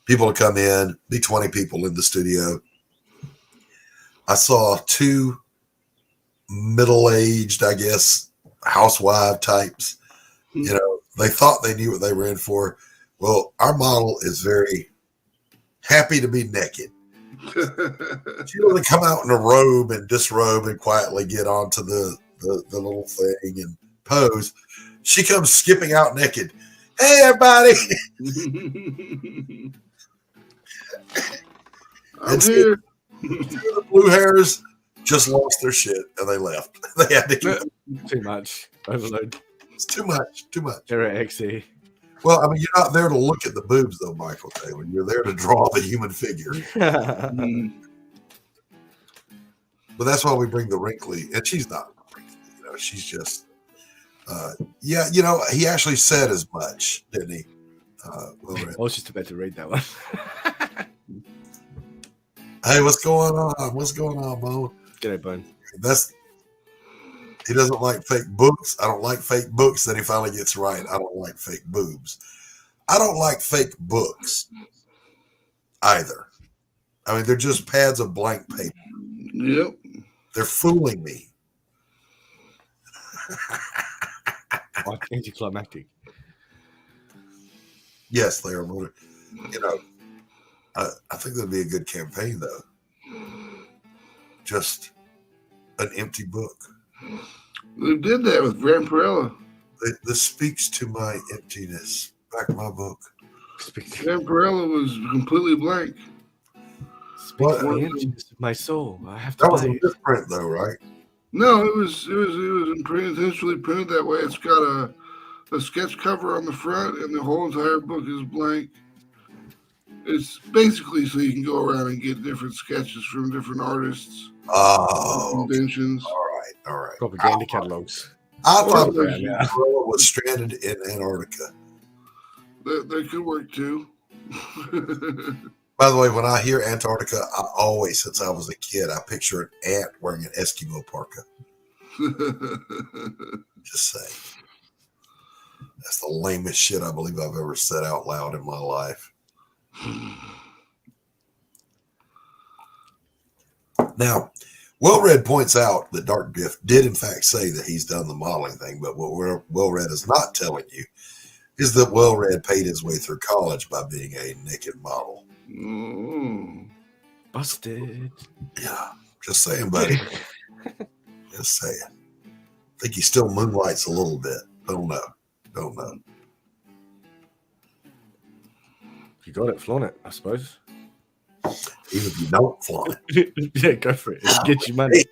People will come in, be 20 people in the studio. I saw 2 middle-aged, I guess, housewife types. They thought they knew what they were in for. Well, our model is very happy to be naked. She doesn't come out in a robe and disrobe and quietly get onto the little thing and pose. She comes skipping out naked. Hey, everybody! I'm here. 2 of the blue hairs just lost their shit and they left. They had to keep too much overload. It's too much. They're at XE. Well, I mean, you're not there to look at the boobs, though, Michael Taylor. You're there to draw the human figure. But that's why we bring the wrinkly, and she's not wrinkly. She's just, he actually said as much, didn't he? I was just about to read that one. Hey, what's going on? What's going on, Mo? G'day, Bone. He doesn't like fake books. I don't like fake books. Then he finally gets right. I don't like fake boobs. I don't like fake books either. I mean, they're just pads of blank paper. Yep. They're fooling me. Like anticlimactic. Yes, they are. I think that'd be a good campaign, though. Just an empty book. They did that with Vampirella. This speaks to my emptiness. Back my book. Vampirella was completely blank. Speaks to the emptiness of my soul. I have to. That was a misprint, though, right? No, it was intentionally printed that way. It's got a sketch cover on the front, and the whole entire book is blank. It's basically so you can go around and get different sketches from different artists. Oh, conventions. All right. Propaganda catalogs. I thought Vampirella was stranded in Antarctica. That could work too. By the way, when I hear Antarctica, I always, since I was a kid, I picture an ant wearing an Eskimo parka. Just saying. That's the lamest shit I believe I've ever said out loud in my life. Now, Well-Read points out that Dark Drift did in fact say that he's done the modeling thing, but what Well-Read is not telling you is that Well-Read paid his way through college by being a naked model. Busted. Yeah, just saying, buddy. Just saying. I think he still moonlights a little bit. Don't know. If you got it, flaunt it, I suppose. Even if you don't flaunt it. Yeah, go for it. Get your money.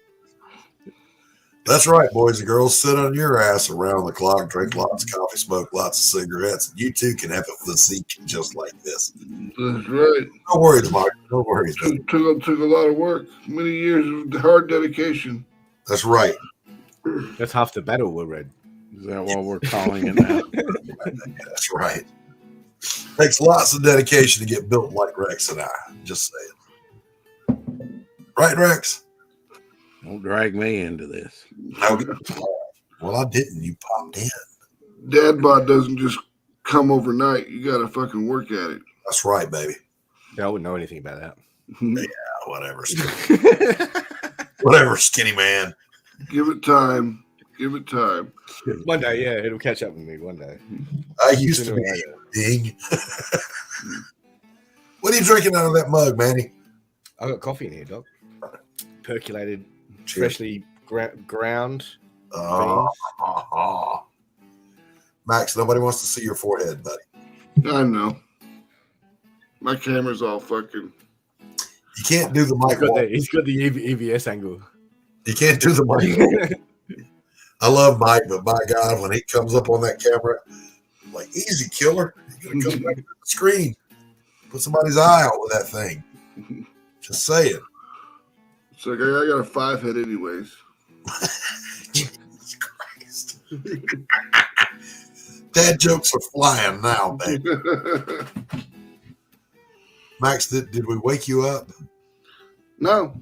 That's right, boys and girls. Sit on your ass around the clock, drink lots of coffee, smoke lots of cigarettes, and you too can have a physique just like this. That's right. No worries, Mike. No worries. Took a lot of work, many years of hard dedication. That's right. That's half the battle, Well-Read. Is that what we're calling it now? That's right. Takes lots of dedication to get built like Rex and I. Just saying. Right, Rex? Don't drag me into this. Okay. Well, I didn't. You popped in. Dad bod doesn't just come overnight. You got to fucking work at it. That's right, baby. Yeah, I wouldn't know anything about that. Yeah, whatever. Whatever, skinny man. Give it time. Give it time. One day, yeah, it'll catch up with me one day. I used to be big. What are you drinking out of that mug, Manny? I got coffee in here, Doc. Percolated, Cheers. freshly ground. Max, nobody wants to see your forehead, buddy. I know. My camera's all fucking. You can't do the mic. He's got the EVS angle. You can't do the mic. I love Mike, but my God, when he comes up on that camera, I'm like, easy, killer. You're going to come back to the screen. Put somebody's eye out with that thing. Just saying. It's like I got a 5 head anyways. Jesus Christ. Dad jokes are flying now, baby. Max, did we wake you up? No.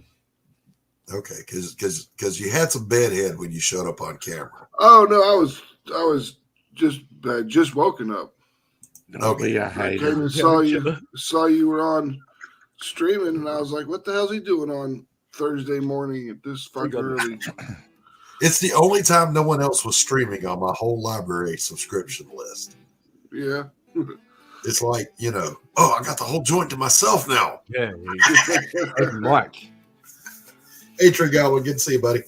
Okay, because you had some bedhead when you showed up on camera. Oh no, I was just woken up. Don't be a I hater. came and saw you were on streaming, and I was like, "What the hell's he doing on Thursday morning at this fucking early?" It's the only time no one else was streaming on my whole library subscription list. Yeah. It's like, I got the whole joint to myself now. Yeah, Mike. Hey, Trey Galvin, good to see you, buddy.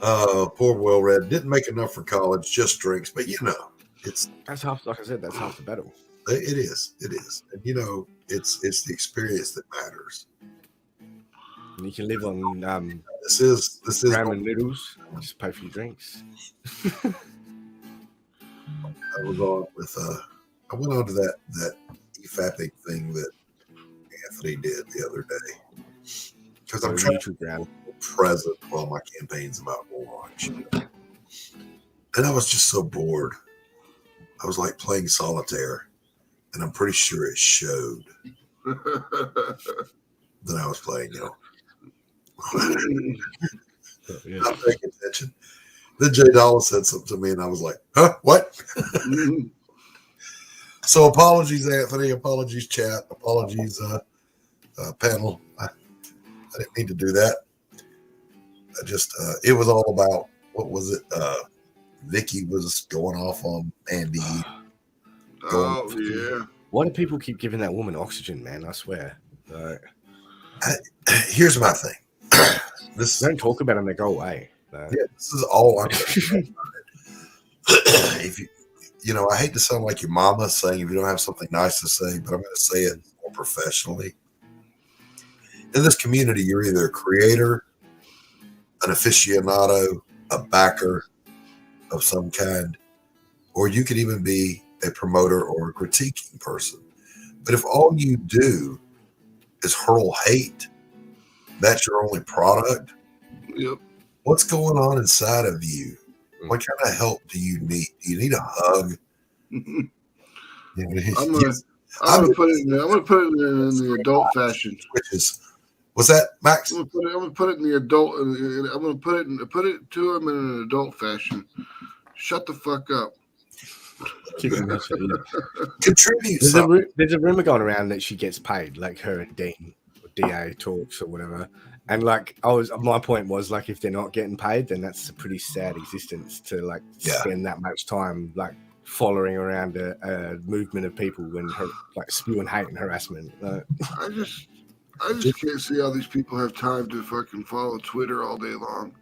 Poor Well-Read didn't make enough for college, just drinks, but That's half. Like I said, that's half the battle. It is, and it's the experience that matters. And you can live on This is ramen noodles. Just pay for your drinks. I was on with I went on to that EFAPing thing that Anthony did the other day because I'm trying to be present while my campaign's about to launch, and I was just so bored. I was like playing solitaire, and I'm pretty sure it showed that I was playing. Not paying attention. Then Jay Dollar said something to me, and I was like, "Huh? What?" So apologies, Anthony. Apologies, chat. Apologies, panel. I didn't mean to do that. I just it was all about what was it? Vicky was going off on Andy. Oh yeah. Why do people keep giving that woman oxygen, man? I swear. Here's my thing. Don't talk about them; they go away. Yeah, this is all I'm saying. If I hate to sound like your mama saying if you don't have something nice to say, but I'm going to say it more professionally. In this community, you're either a creator, an aficionado, a backer of some kind, or you could even be a promoter or a critiquing person. But if all you do is hurl hate, that's your only product. Yep. What's going on inside of you? What kind of help do you need? Do you need a hug? I'm gonna put it in the adult fashion. What's that, Max? I'm gonna put it in the adult. I'm gonna put it to him in an adult fashion. Shut the fuck up. Keeping that shit, yeah. Contribute There's something. there's a rumor going around that she gets paid, like her and Dean or DA talks or whatever. And like my point was like, if they're not getting paid, then that's a pretty sad existence to like spend that much time like following around a movement of people when like spewing hate and harassment. I just can't see how these people have time to fucking follow Twitter all day long.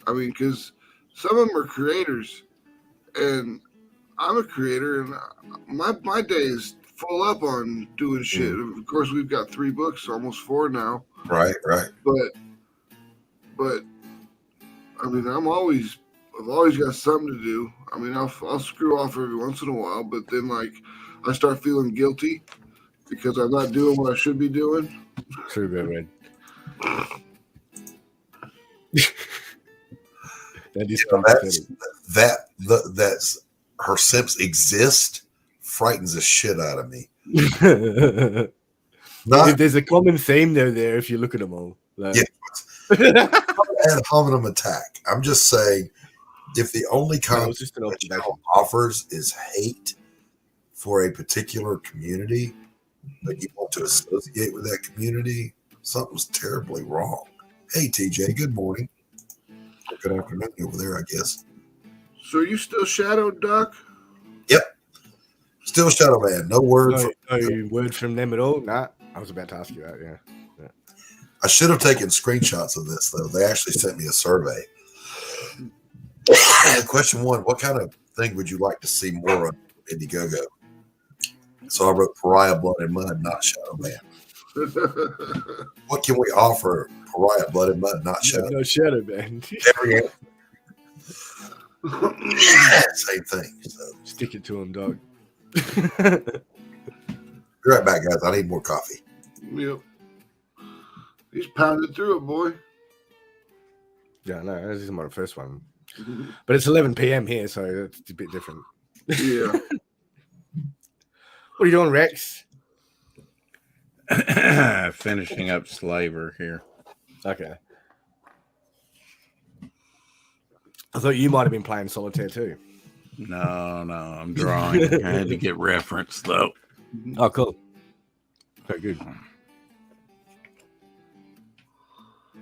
I mean, because some of them are creators, and I'm a creator, and my day is full up on doing shit. Of course, we've got 3 books, almost 4 now. Right. But I mean, I've always got something to do. I mean, I'll screw off every once in a while, but then like I start feeling guilty because I'm not doing what I should be doing. True, Red. That's her simps exist frightens the shit out of me. There's a common theme there if you look at them all. Like. Yeah. Ad hominem attack. I'm just saying, if the only content that channel offers is hate for a particular community, but you want to associate with that community, something's terribly wrong. Hey, TJ, good morning. Good afternoon over there, I guess. So are you still Shadow, Doc? Yep. Still Shadow Man. No words. No word from them at all? Nah. I was about to ask you that, yeah. I should have taken screenshots of this, though. They actually sent me a survey. Question 1, what kind of thing would you like to see more of Indiegogo? So I wrote Pariah, Blood and Mud, not Shadow Man. What can we offer Pariah, Blood and Mud, not Shadow? No Shadow Man. Same thing. So. Stick it to him, dog. Be right back, guys. I need more coffee. Yep. He's pounded through it, boy. Yeah, no, this is my first one. But it's 11 p.m. here, so it's a bit different. Yeah. What are you doing, Rex? Finishing up Slaver here. Okay. I thought you might have been playing Solitaire too. No, I'm drawing. I had to get reference, though. Oh, cool. Okay, good.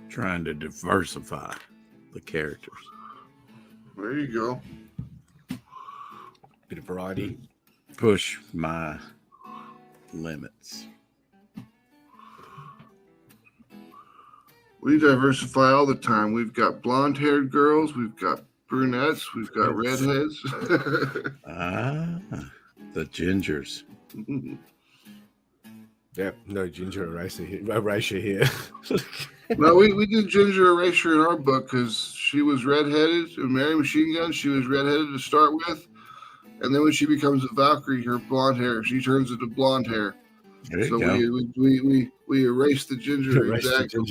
Trying to diversify the characters. There you go. Bit of variety. Push my limits. We diversify all the time. We've got blonde-haired girls. We've got brunettes. We've got redheads. The gingers. Yep, no ginger erasure here. No, we did ginger erasure in our book because she was redheaded. In Mary Machine Gun, she was redheaded to start with. And then when she becomes a Valkyrie, her blonde hair, she turns into blonde hair. There you so go. we erased the ginger. Exactly.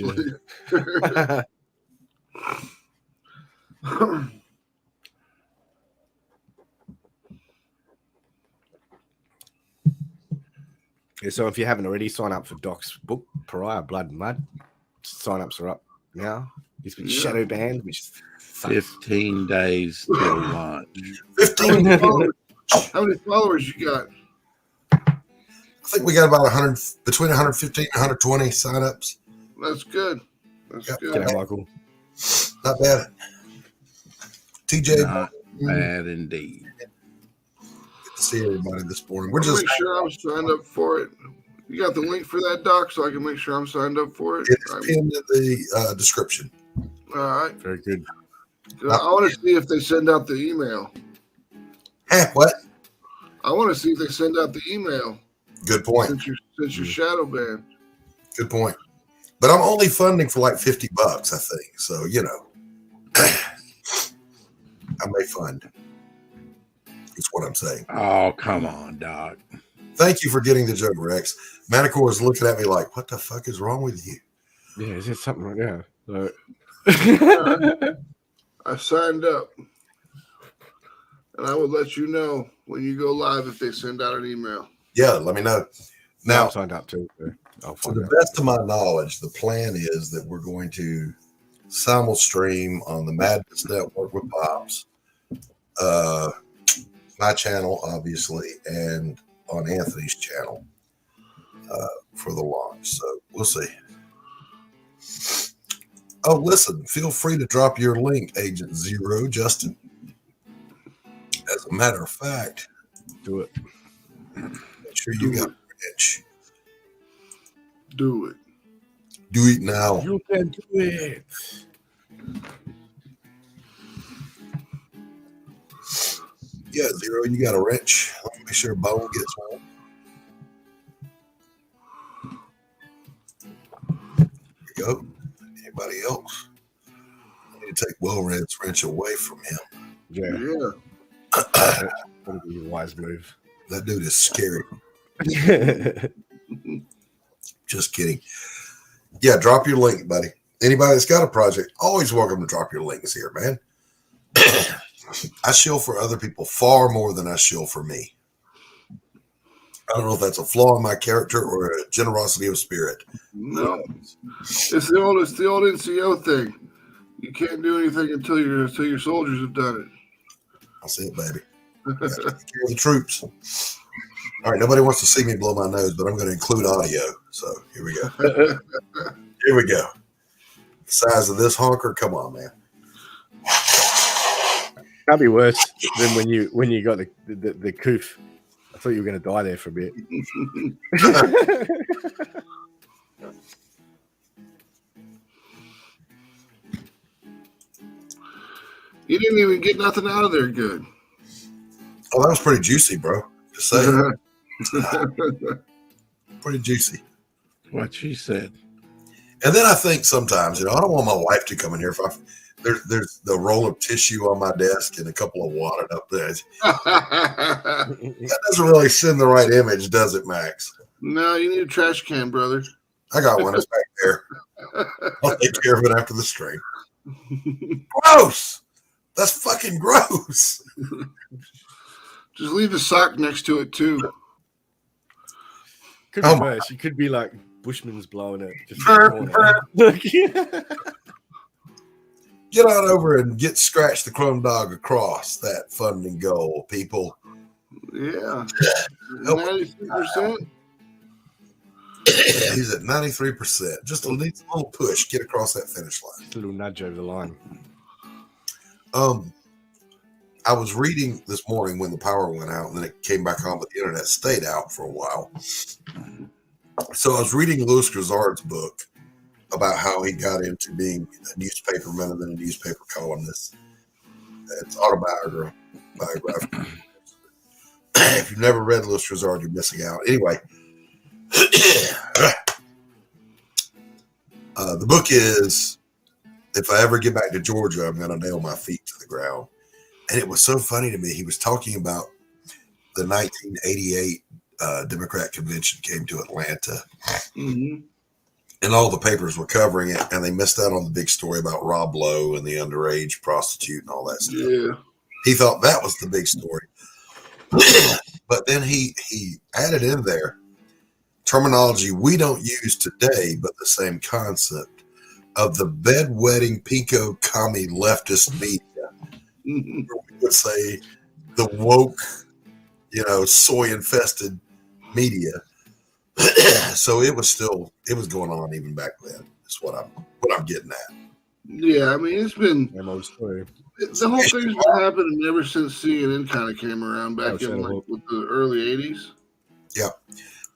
Yeah, so if you haven't already, sign up for Doc's book, Pariah, Blood and Mud. Sign-ups are up now. He's been shadow banned, which is 15 days till launch. 15 followers. How many followers you got? I think we got about 100, between 115 and 120 signups. That's good. That's good. G'day, Michael. Not bad. TJ. Not bad indeed. Good to see everybody this morning. We're I'll just make sure I'm signed up for it. You got the link for that, Doc, so I can make sure I'm signed up for it? it's pinned in the description. All right. Very good. I want to see if they send out the email. What? I want to see if they send out the email. Good point. Since you're shadow banned. Good point. But I'm only funding for like $50, I think. So, you know, I may fund. That's what I'm saying. Oh, come on, Doc. Thank you for getting the joke, Rex. Manticore is looking at me like, what the fuck is wrong with you? Yeah, is it something right now? I signed up. And I will let you know when you go live if they send out an email. Yeah, let me know. Now, I'm signed up too. So to the best of my knowledge, the plan is that we're going to simul stream on the Madness Network with Pops. my channel, obviously, and on Anthony's channel for the launch. So we'll see. Oh, listen, feel free to drop your link, Agent Zero, Justin. As a matter of fact, Do it. make sure you got a wrench. Do it. Do it now. You can do it. Yeah, Zero, you got a wrench. Let me make sure Bone gets one. There you go. Anybody else? I need to take Will-Red's wrench away from him. Yeah, Yeah. that'll be a wise move. That dude is scary. Just kidding. Yeah, drop your link, buddy. Anybody that's got a project, always welcome to drop your links here, man. I shill for other people far more than I shill for me. I don't know if that's a flaw in my character or a generosity of spirit. No. It's the old NCO thing. You can't do anything until your soldiers have done it. That's it, baby. Gotta take care of the troops. All right, nobody wants to see me blow my nose, but I'm going to include audio. So here we go. Here we go. The size of this honker, come on, man. Can't be worse than when you got the coof. I thought you were going to die there for a bit. You didn't even get nothing out of there good. Oh, that was pretty juicy, bro. Just saying. Pretty juicy. What she said. And then I think sometimes, I don't want my wife to come in here. There's the roll of tissue on my desk and a couple of wadded up there. That doesn't really send the right image, does it, Max? No, you need a trash can, brother. I got one. It's back there. I'll take care of it after the stream. Gross. That's fucking gross. Just leave the sock next to it, too. Could be worse. You could be like Bushman's blowing it. Just in the corner. Get on over and get Scratch the Chrome Dog across that funding goal, people. Yeah. 93%. He's at 93%. Just a little push, get across that finish line. Just a little nudge over the line. I was reading this morning when the power went out, and then it came back on, but the internet stayed out for a while. So I was reading Louis Grizzard's book about how he got into being a newspaperman and then a newspaper columnist. It's autobiographical. If you've never read Louis Grizzard, you're missing out. Anyway, the book is, if I ever get back to Georgia, I'm going to nail my feet to the ground. And it was so funny to me. He was talking about the 1988 Democrat convention came to Atlanta. Mm-hmm. And all the papers were covering it, and they missed out on the big story about Rob Lowe and the underage prostitute and all that stuff. Yeah. He thought that was the big story. But then he added in there terminology we don't use today, but the same concept of the bedwetting pinko commie leftist media. Mm-hmm. We would say the woke, soy-infested media. So it was going on even back then. That's what I'm getting at. Yeah, I mean, it's been Same old story. the whole thing's been happening ever since CNN kind of came around back in with the early 80s. Yeah.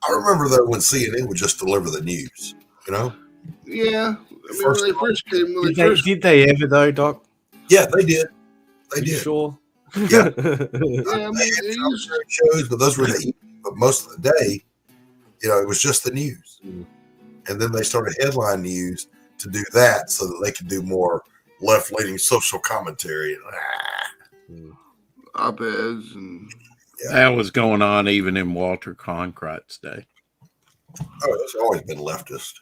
I remember though when CNN would just deliver the news, Yeah. I mean, First when they first came, Did they ever though, Doc? Yeah, they did. They Are you did. sure? Yeah. Yeah, I They mean, had it used- commentary shows, but those were the evening. But most of the day, it was just the news. Mm. And then they started headline news to do that so that they could do more left-leaning social commentary. op-eds and That was going on even in Walter Cronkite's day. Oh, it's always been leftist.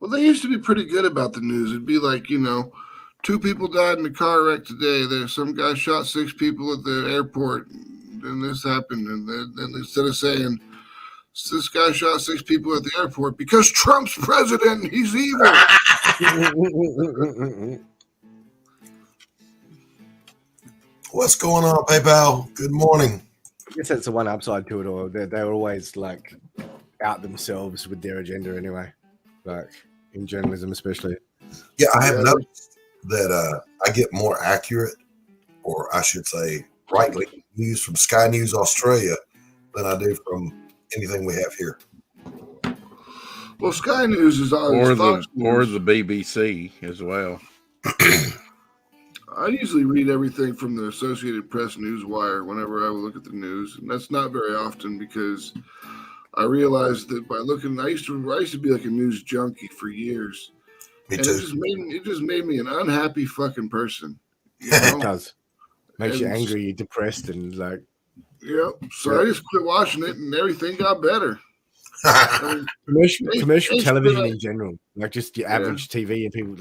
well, they used to be pretty good about the news. It'd be like, 2 people died in a car wreck today. There's some guy shot 6 people at the airport, and this happened. And then instead of saying this guy shot 6 people at the airport because Trump's president and he's evil. What's going on, PayPal? Good morning. I guess that's the one upside to it all. They're always like out themselves with their agenda anyway, like in journalism especially. Yeah, I have noticed that I get more accurate, or I should say, right-leaning news from Sky News Australia than I do from anything we have here. Well, Sky News is always or Fox the BBC as well. I usually read everything from the Associated Press Newswire whenever I look at the news, and that's not very often because I realized that by looking, I used to be like a news junkie for years. Me And too. it just made me an unhappy fucking person. You It know? does. Makes you And- angry, depressed, and like Yep. So I just quit watching it, and everything got better. I mean, commercial it's television been a- in general, like just your average TV and people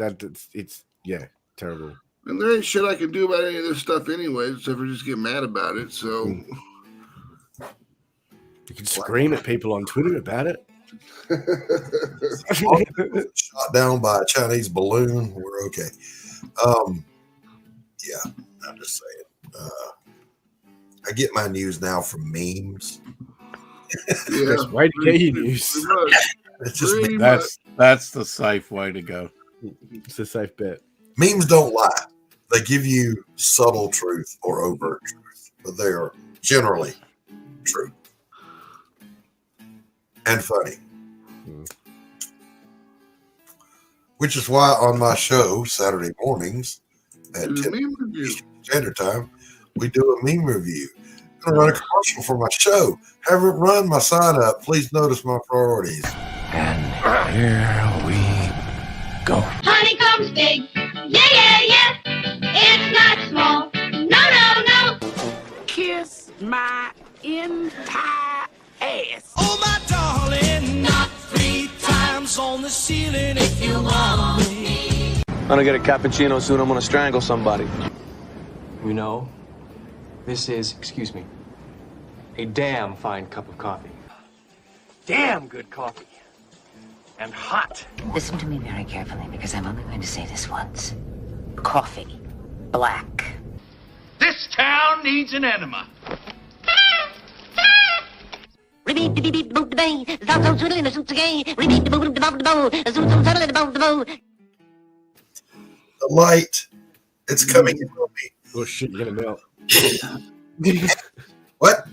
it's terrible. and there ain't shit I can do about any of this stuff anyway, except for just get mad about it. So You can scream at people on Twitter about it. Shot down by a Chinese balloon. We're okay. Yeah, I'm just saying. I get my news now from memes. yeah, Best way to get your news. pretty much. It's just Pretty much. That's the safe way to go. It's a safe bet. memes don't lie. They give you subtle truth or overt truth, but they are generally true and funny. Which is why on my show Saturday mornings at It's a 10 meme review. Standard Time, we do a meme review. I'm gonna run a commercial for my show. Have it run my sign up. Please notice my priorities. And here we go. Honeycomb's big. Yeah, yeah, yeah. It's not small. No, no, no. Kiss my entire ass. Oh, my darling, knock 3 times on the ceiling if you want me. I'm gonna get a cappuccino soon. I'm gonna strangle somebody. You know, this is, excuse me, a damn fine cup of coffee. Damn good coffee. And hot. Listen to me very carefully because I'm only going to say this once. Coffee. Black. This town needs an enema. The light, it's coming in on me. Oh shit, you're gonna melt. What?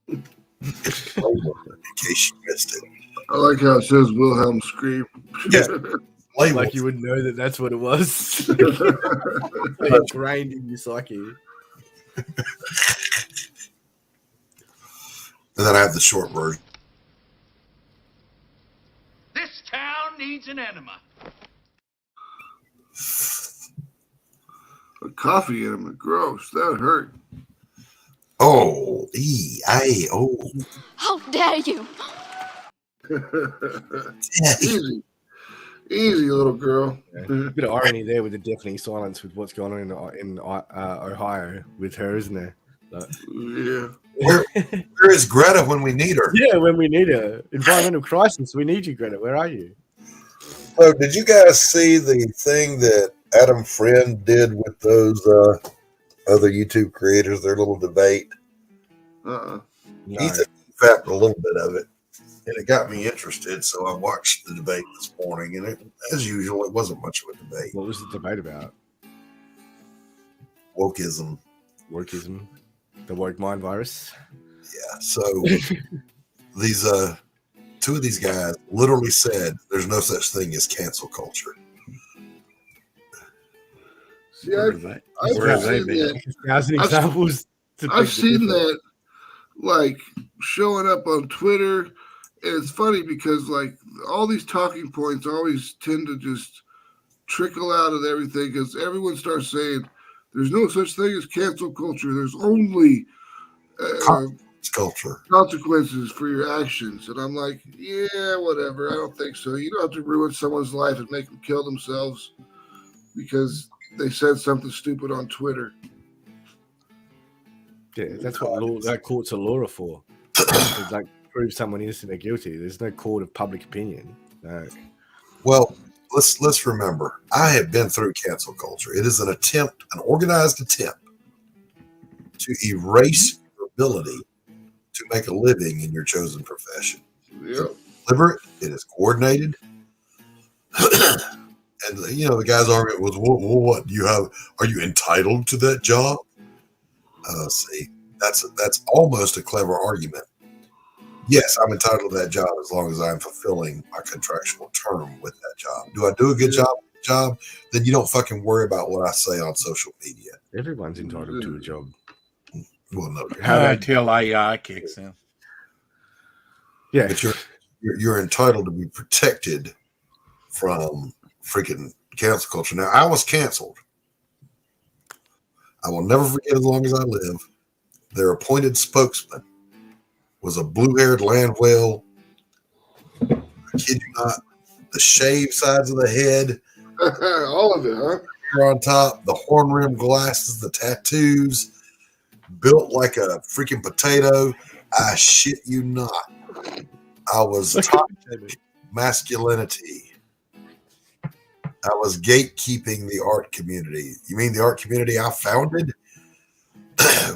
In case you missed it. I like how it says Wilhelm scream. Yeah. Label. Like you would know that that's what it was. Ingrained in your psyche. And then I have the short version. This town needs an enema. A coffee enema, gross. That would hurt. Oh, How dare you? Easy, little girl. A bit of irony there with the deafening silence with what's going on in Ohio with her, isn't there? Like, Yeah. Where is Greta when we need her? yeah, when we need her. Environmental crisis, we need you, Greta. Where are you? So, did you guys see the thing that Adam Friend did with those other YouTube creators? Their little debate. No. He fapped a little bit of it, and it got me interested. So I watched the debate this morning, and as usual, it wasn't much of a debate. What was the debate about? Wokeism. Wokeism. The woke mind virus. Yeah. So these two of these guys literally said there's no such thing as cancel culture. See, I've seen that. 1,000 examples. I've seen that, like, showing up on Twitter, and it's funny because, like, all these talking points always tend to just trickle out of everything because everyone starts saying there's no such thing as cancel culture. There's only culture consequences for your actions. And I'm like, yeah, whatever. I don't think so. You don't have to ruin someone's life and make them kill themselves because they said something stupid on Twitter. Yeah, that's what that courts of law are for. To, like, prove someone innocent or guilty. There's no court of public opinion. Well, let's remember, I have been through cancel culture. It is an organized attempt to erase your ability to make a living in your chosen profession. Yep. It's deliberate, it is coordinated. And the guy's argument was, well, what do you have? Are you entitled to that job? See, that's almost a clever argument. Yes, I'm entitled to that job as long as I'm fulfilling my contractual term with that job. Do I do a good job? Then you don't fucking worry about what I say on social media. Everyone's entitled to a job. Well, no. Until AI kicks in. Yeah. But you're entitled to be protected from freaking cancel culture. Now, I was canceled. I will never forget as long as I live. Their appointed spokesman was a blue-haired land whale. I kid you not. The shaved sides of the head. All of it, huh? Hair on top, the horn-rimmed glasses, the tattoos, built like a freaking potato. I shit you not. I was toxic masculinity. I was gatekeeping the art community. You mean the art community I founded?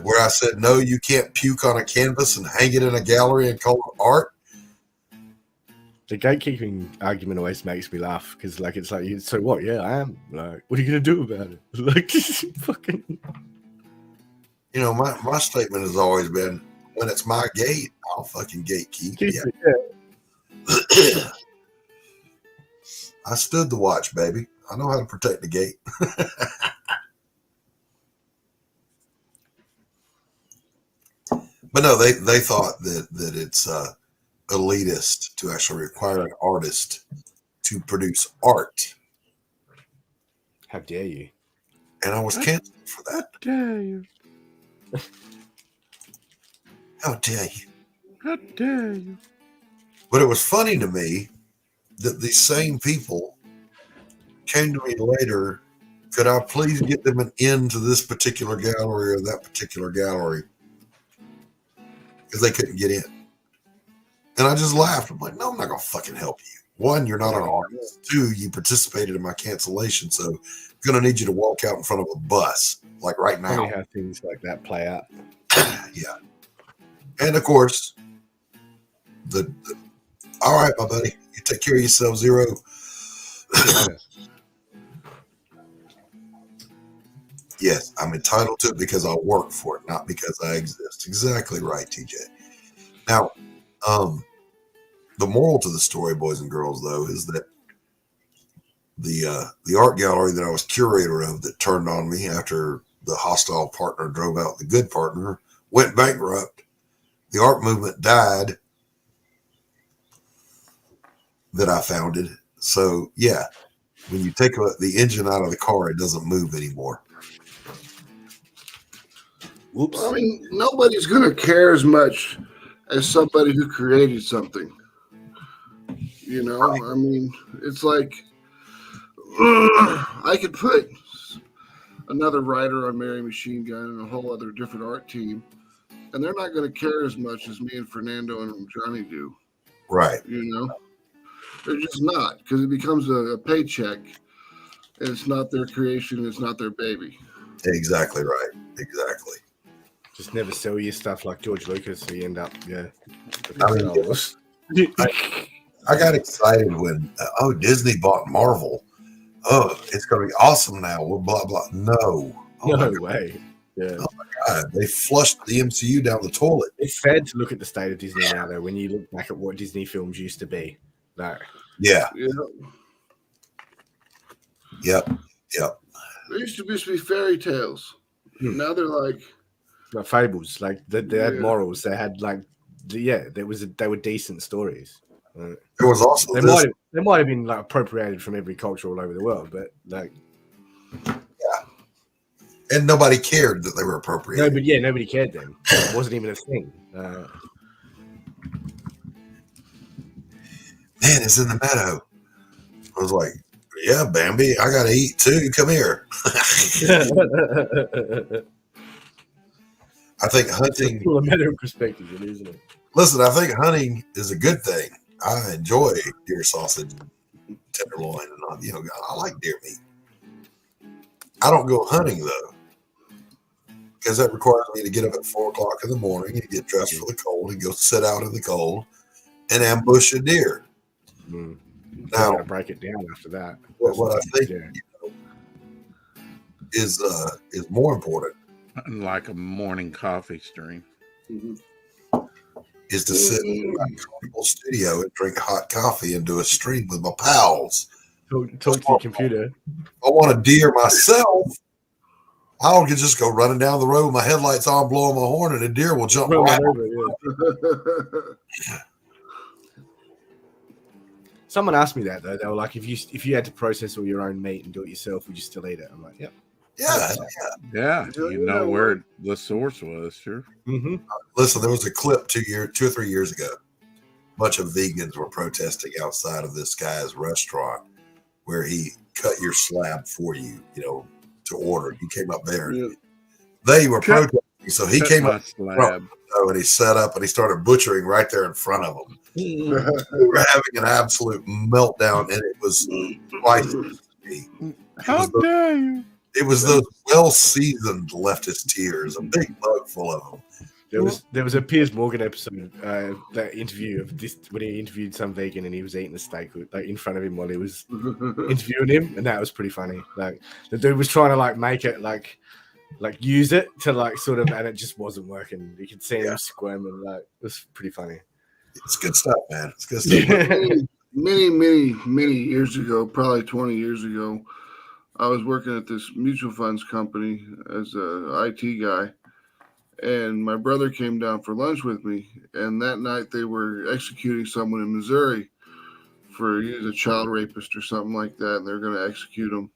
Where I said, no, you can't puke on a canvas and hang it in a gallery and call it art? The gatekeeping argument always makes me laugh because, it's like, so what? Yeah, I am. Like, what are you going to do about it? Like, fucking. My statement has always been, when it's my gate, I'll fucking gatekeep. Yeah. I stood the watch, baby. I know how to protect the gate. But no, they thought that it's elitist to actually require an artist to produce art. How dare you? And I was canceled for that. How dare you? How dare you? How dare you? But it was funny to me that these same people came to me later. Could I please get them an in to this particular gallery or that particular gallery? Because they couldn't get in. And I just laughed. I'm like, no, I'm not going to fucking help you. One, you're not an artist. Two, you participated in my cancellation. So I'm going to need you to walk out in front of a bus, like right now. Funny how things like that play out. Yeah. And of course, all right, my buddy, you take care of yourself, Zero. Yes, I'm entitled to it because I work for it, not because I exist. Exactly right, TJ. Now, the moral to the story, boys and girls, though, is that the art gallery that I was curator of that turned on me after the hostile partner drove out the good partner went bankrupt. The art movement died that I founded. So, yeah, when you take the engine out of the car, it doesn't move anymore. Whoops. I mean, nobody's going to care as much as somebody who created something. I mean, it's like I could put another writer on Mary Machine Gun and a whole other different art team, and they're not going to care as much as me and Fernando and Johnny do. Right. They're just not, because it becomes a paycheck, and it's not their creation, it's not their baby. Exactly right. Exactly. Just never sell your stuff like George Lucas, so you end up, I got excited when Disney bought Marvel. Oh, it's going to be awesome now. Well, blah blah. No, no way. Yeah. Oh my God, they flushed the MCU down the toilet. It's sad to look at the state of Disney now, though. When you look back at what Disney films used to be, no. Yeah. Yeah. Yep. They used to be fairy tales. Now they're like fables. Like they had morals. They had they were decent stories. There was also they might have been like appropriated from every culture all over the world, but like and nobody cared that they were appropriated. Nobody cared then. It wasn't even a thing. Man, it's in the meadow. I was like, yeah, Bambi, I gotta eat too. Come here. I think hunting. From a matter of perspective, isn't it? Listen, I think hunting is a good thing. I enjoy deer sausage, tenderloin, and I like deer meat. I don't go hunting though, because that requires me to get up at 4 o'clock in the morning and get dressed for the cold and go sit out in the cold and ambush a deer. Mm. Now, Gotta break it down after that. what I think is more important, like a morning coffee stream, is to sit in my comfortable studio and drink hot coffee and do a stream with my pals. Talk to your computer. I want a deer myself. I don't just go running down the road with my headlights on, blowing my horn, and a deer will jump right over. Yeah. Someone asked me that though. They were like, if you had to process all your own meat and do it yourself, would you still eat it? I'm like, yep. Yeah. You know where the source was, sure. Mm-hmm. Listen, there was a clip 2 or 3 years ago. A bunch of vegans were protesting outside of this guy's restaurant where he cut your slab for you, to order. You came up there. And they were protesting, so he came up and he set up and he started butchering right there in front of them. We were having an absolute meltdown, and it was twice as me. How dare you? It was those well-seasoned leftist tears, a big mug full of them. There was a Piers Morgan episode, that interview of this when he interviewed some vegan and he was eating a steak like in front of him while he was interviewing him, and that was pretty funny. Like the dude was trying to like make it like use it to like sort of, and it just wasn't working. You could see him squirming. Like it was pretty funny. It's good stuff, man. It's good stuff. Many years ago, probably 20 years ago, I was working at this mutual funds company as a IT guy, and my brother came down for lunch with me. And that night they were executing someone in Missouri for he was a child rapist or something like that, and they're going to execute him.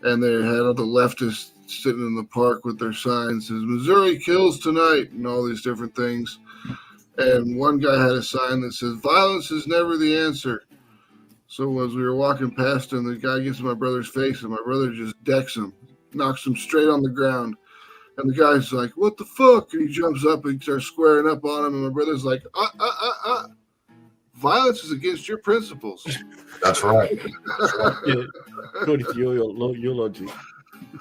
And they had all the leftists sitting in the park with their signs says "Missouri kills tonight" and all these different things. And one guy had a sign that says "Violence is never the answer." So as we were walking past him, the guy gets in my brother's face, and my brother just decks him, knocks him straight on the ground. And the guy's like, "What the fuck?" And he jumps up and starts squaring up on him. And my brother's like, "Violence is against your principles." That's right. According to your logic.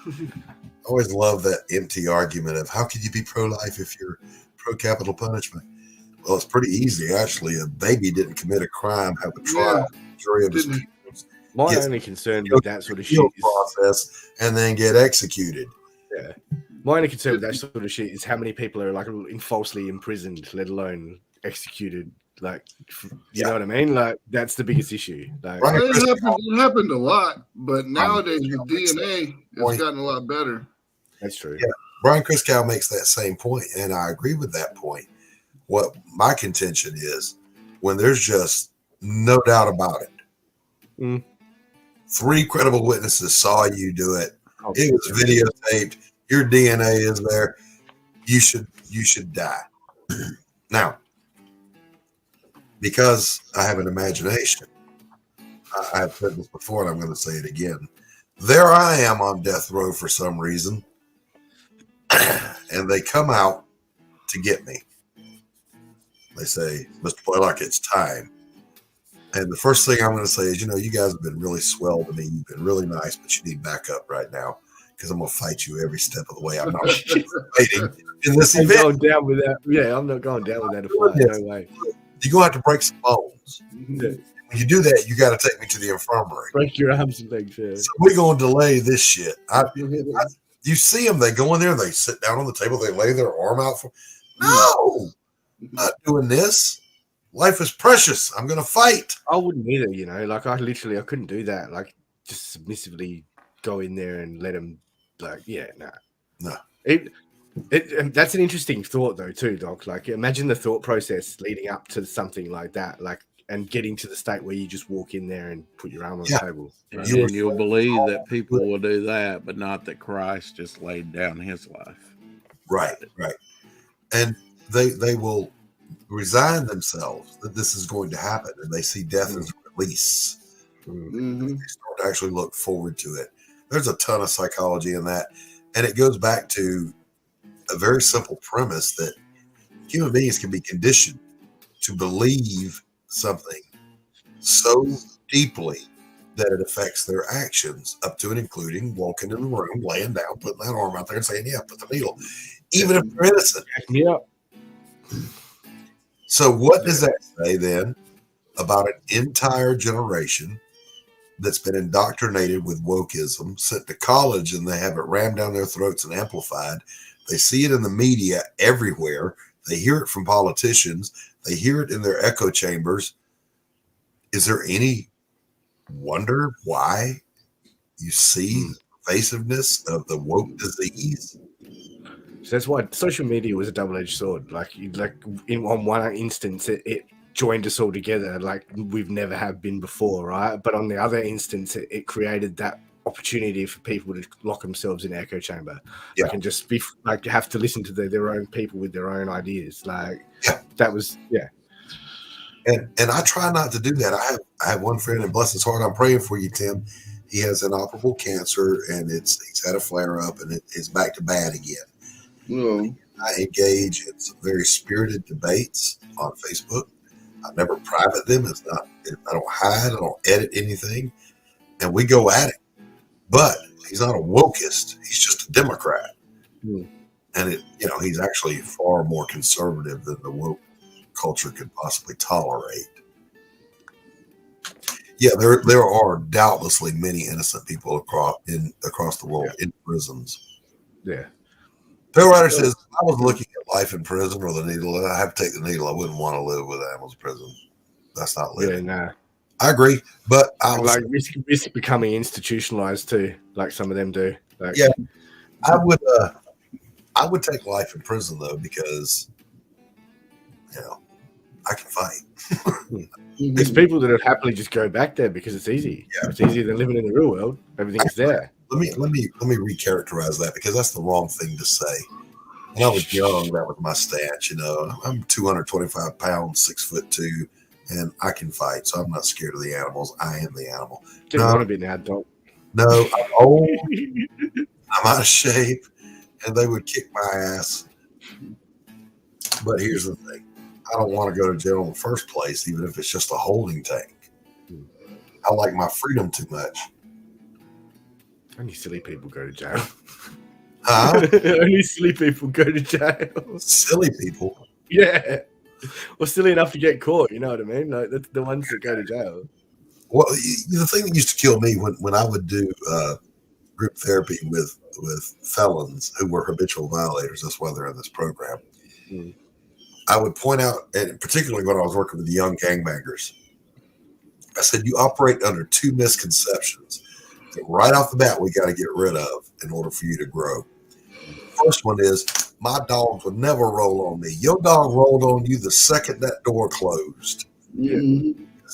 I always love that empty argument of how can you be pro-life if you're pro-capital punishment? Well, it's pretty easy, actually. A baby didn't commit a crime, have a trial, jury of his peers. My only concern with that sort of shit is process and then get executed. Yeah. My only concern with that sort of shit is how many people are like falsely imprisoned, let alone executed. Like, you know what I mean? Like, that's the biggest issue. Like, it happened a lot, but nowadays with DNA, it's gotten a lot better. That's true. Yeah. Brian Christgau makes that same point, and I agree with that point. What my contention is, when there's just no doubt about it, 3 credible witnesses saw you do it. It was videotaped. Your DNA is there. You should die. Now, because I have an imagination, I've said this before, and I'm going to say it again. There I am on death row for some reason, and they come out to get me. They say, "Mr. Blaylock, it's time." And the first thing I'm going to say is, you guys have been really swell to me. You've been really nice, but you need backup right now because I'm going to fight you every step of the way. I'm not participating in this event. Going down with that. Yeah, I'm not going down with that. No way. You're going to have to break some bones. Yeah. When you do that, you got to take me to the infirmary. Break your arms and legs. Yeah. So we're going to delay this shit. You see them, they go in there, they sit down on the table, they lay their arm out for. No, I'm not doing this. Life is precious. I'm going to fight. I wouldn't either, like I couldn't do that. Like just submissively go in there and let them No. And that's an interesting thought though too, Doc. Like imagine the thought process leading up to something like that, like and getting to the state where you just walk in there and put your arm on the table. And you'll believe that people will do that, but not that Christ just laid down his life. Right. And they will resign themselves that this is going to happen, and they see death as a release. They start to actually look forward to it. There's a ton of psychology in that, and it goes back to a very simple premise that human beings can be conditioned to believe something so deeply that it affects their actions, up to and including walking in the room, laying down, putting that arm out there and saying, yeah, put the needle, even if they're innocent. Yeah. So what does that say then about an entire generation that's been indoctrinated with wokeism, sent to college, and they have it rammed down their throats and amplified? They see it in the media everywhere. They hear it from politicians. They hear it in their echo chambers. Is there any wonder why you see the pervasiveness of the woke disease? So that's why social media was a double-edged sword. Like on one instance, it joined us all together like we've never have been before, right? But on the other instance, it created that opportunity for people to lock themselves in an echo chamber, like, and just be like have to listen to their own people with their own ideas. Like that was And I try not to do that. I have one friend, and bless his heart, I'm praying for you, Tim. He has inoperable cancer, and he's had a flare up, and it's back to bad again. I engage in some very spirited debates on Facebook. I never private them. I don't hide. I don't edit anything, and we go at it. But he's not a wokeist. He's just a Democrat, and he's actually far more conservative than the woke culture could possibly tolerate. Yeah, there are doubtlessly many innocent people across the world in prisons. Yeah. Bill Ryder says, if I was looking at life in prison or the needle, and I have to take the needle, I wouldn't want to live with animals in prison. That's not living. Yeah, nah. I agree, but I was like risk becoming institutionalized too, like some of them do. Like, yeah, I would take life in prison though, because I can fight. There's people that would happily just go back there because it's easy. Yeah. It's easier than living in the real world. Everything's there. Let me recharacterize that, because that's the wrong thing to say. When I was young, that was my stance. I'm 225 pounds, 6'2", and I can fight, so I'm not scared of the animals. I am the animal. Didn't want to be now, don't. No, I'm old. I'm out of shape, and they would kick my ass. But here's the thing: I don't want to go to jail in the first place, even if it's just a holding tank. I like my freedom too much. Only silly people go to jail. Huh? Only silly people go to jail. Silly people? Yeah. Well, silly enough to get caught, you know what I mean? Like, that's the ones that go to jail. Well, the thing that used to kill me when I would do group therapy with felons who were habitual violators, that's why they're in this program, I would point out, and particularly when I was working with the young gangbangers, I said, you operate under two misconceptions that right off the bat we got to get rid of in order for you to grow. First one is, my dogs would never roll on me. Your dog rolled on you the second that door closed. Yeah.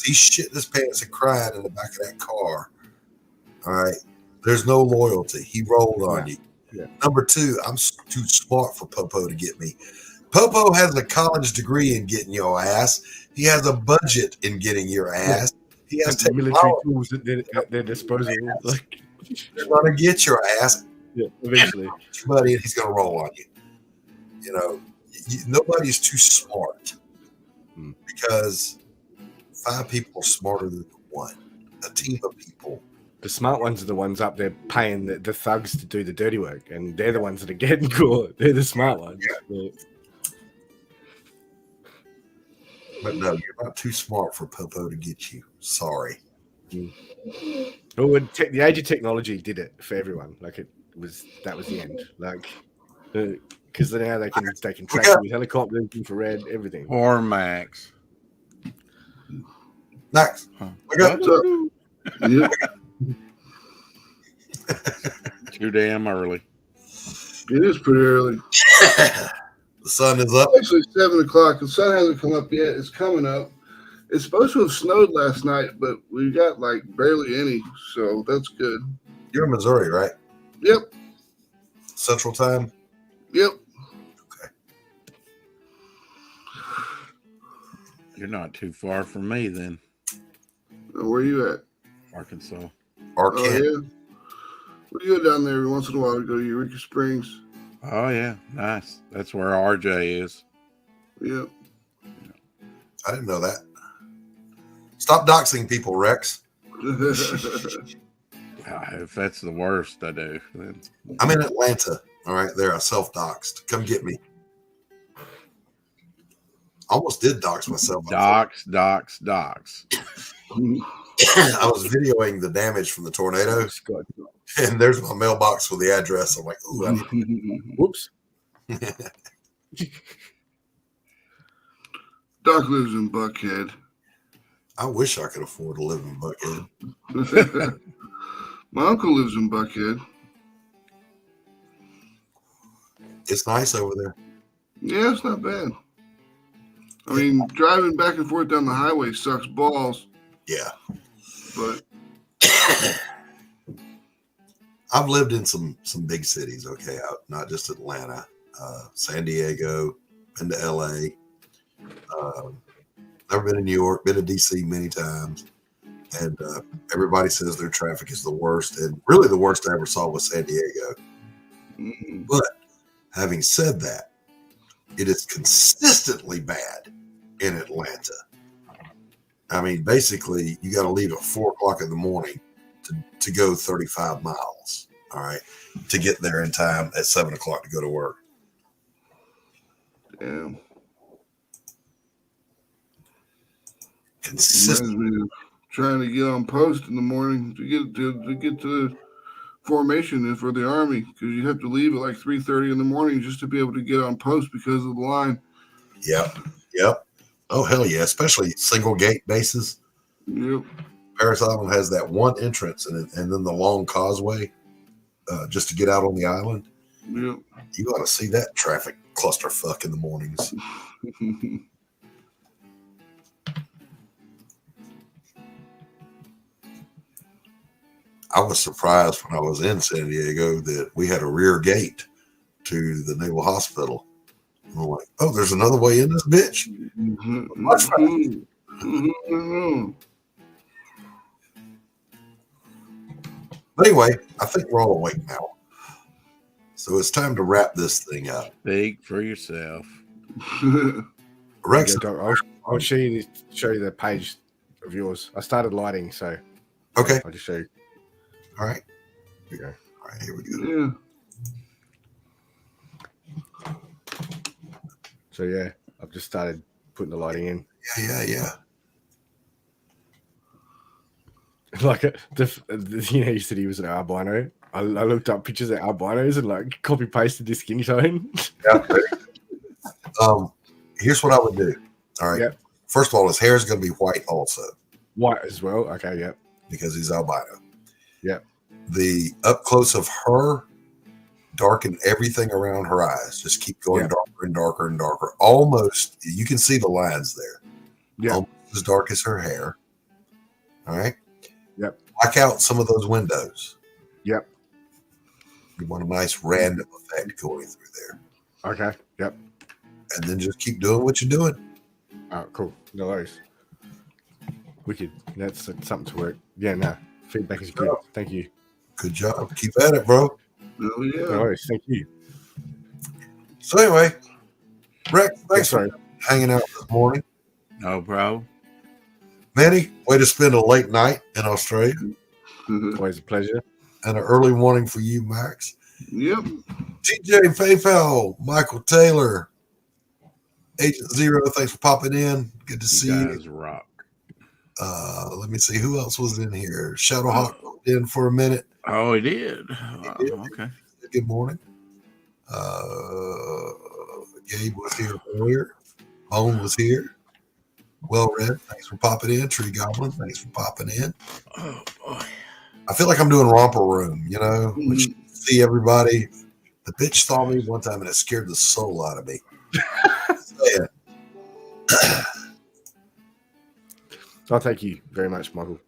He shit his pants and cried in the back of that car. All right. There's no loyalty. He rolled on you. Yeah. Number two, I'm too smart for Popo to get me. Popo has a college degree in getting your ass. He has a budget in getting your ass. He has military tools at their disposal. Like, they're going to get your ass. Yeah, eventually. Buddy, and he's going to roll on you. Nobody's too smart, because 5 people are smarter than one. A team of people. The smart ones are the ones up there paying the thugs to do the dirty work, and they're the ones that are getting caught. They're the smart ones. Yeah. But no, you're not too smart for Popo to get you. Sorry. Well, the age of technology did it for everyone. Like that was the end. Like, because now they can track you with helicopters, infrared, everything. Or Max. Max, we got too damn early. It is pretty early. The sun is up. Actually, 7 o'clock. The sun hasn't come up yet. It's coming up. It's supposed to have snowed last night, but we got like barely any, so that's good. You're in Missouri, right? Yep. Central time? Yep. Okay. You're not too far from me then. Where are you at? Arkansas. Oh, yeah. We go down there every once in a while to go to Eureka Springs. Oh, yeah. Nice. That's where RJ is. Yep. I didn't know that. Stop doxing people, Rex. If that's the worst, I do. Then. I'm in Atlanta. All right, there. I self-doxed. Come get me. Almost did dox myself. Dox. I was videoing the damage from the tornado, and there's my mailbox with the address. I'm like, ooh, whoops. Doc lives in Buckhead. I wish I could afford to live in Buckhead. My uncle lives in Buckhead. It's nice over there. Yeah, it's not bad. I mean, driving back and forth down the highway sucks balls. Yeah. But I've lived in some big cities, okay, out not just Atlanta, San Diego, been to LA, never been to New York, been to DC many times, and everybody says their traffic is the worst, and really the worst I ever saw was San Diego. Mm-hmm. But having said that, it is consistently bad in Atlanta. I mean, basically, you got to leave at 4 o'clock in the morning to go 35 miles, all right, to get there in time at 7 o'clock to go to work. Damn. Consistent. Reminds me of trying to get on post in the morning to get to formation for the Army, because you have to leave at like 3:30 in the morning just to be able to get on post because of the line. Yep. Oh, hell yeah, especially single gate bases. Yep. Parris Island has that one entrance and then the long causeway just to get out on the island. Yep. You ought to see that traffic clusterfuck in the mornings. I was surprised when I was in San Diego that we had a rear gate to the Naval Hospital. And I'm like, oh, there's another way in this bitch. Much faster. But anyway, I think we're all awake now. So it's time to wrap this thing up. Speak for yourself. Rex, I'll show you the page of yours. I started lighting, so okay. I'll just show you. All right. Here we go. All right, here we go. Yeah. So yeah, I've just started putting the lighting in. Yeah. Like you said he was an albino. I looked up pictures of albinos and like copy pasted this skin tone. Yeah. Here's what I would do. All right. Yep. First of all, his hair is going to be white also. White as well. Okay. Yep. Because he's albino. Yep. The up close of her, darken everything around her eyes. Just keep going darker and darker and darker. Almost, you can see the lines there. Yeah. Almost as dark as her hair. All right. Yep. Black out some of those windows. Yep. You want a nice random effect going through there. Okay. Yep. And then just keep doing what you're doing. Oh, cool. No worries. Wicked. That's something to work. Yeah, no. Feedback is good. Thank you. Good job. Keep at it, bro. Oh, yeah. No worries. Thank you. So anyway, Rex, thanks for hanging out this morning. No, bro. Manny, way to spend a late night in Australia. Always a pleasure. And an early morning for you, Max. Yep. TJ Fayfell, Michael Taylor, Agent Zero, thanks for popping in. Good to see you. Guys rock. Let me see who else was in here. Shadowhawk popped in for a minute. Oh, he did. Okay. Good morning. Gabe was here earlier. Bone was here. Well read. Thanks for popping in. Tree Goblin, thanks for popping in. Oh boy. I feel like I'm doing Romper Room, you know, which see everybody. The bitch saw me one time and it scared the soul out of me. I'll thank you very much, Michael.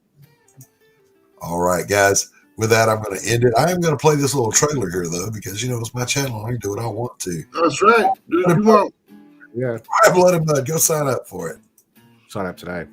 All right, guys. With that, I'm going to end it. I am going to play this little trailer here, though, because, you know, it's my channel. I can do what I want to. That's right. Do what you want. Yeah. All right, Blood and Bud, go sign up for it. Sign up today.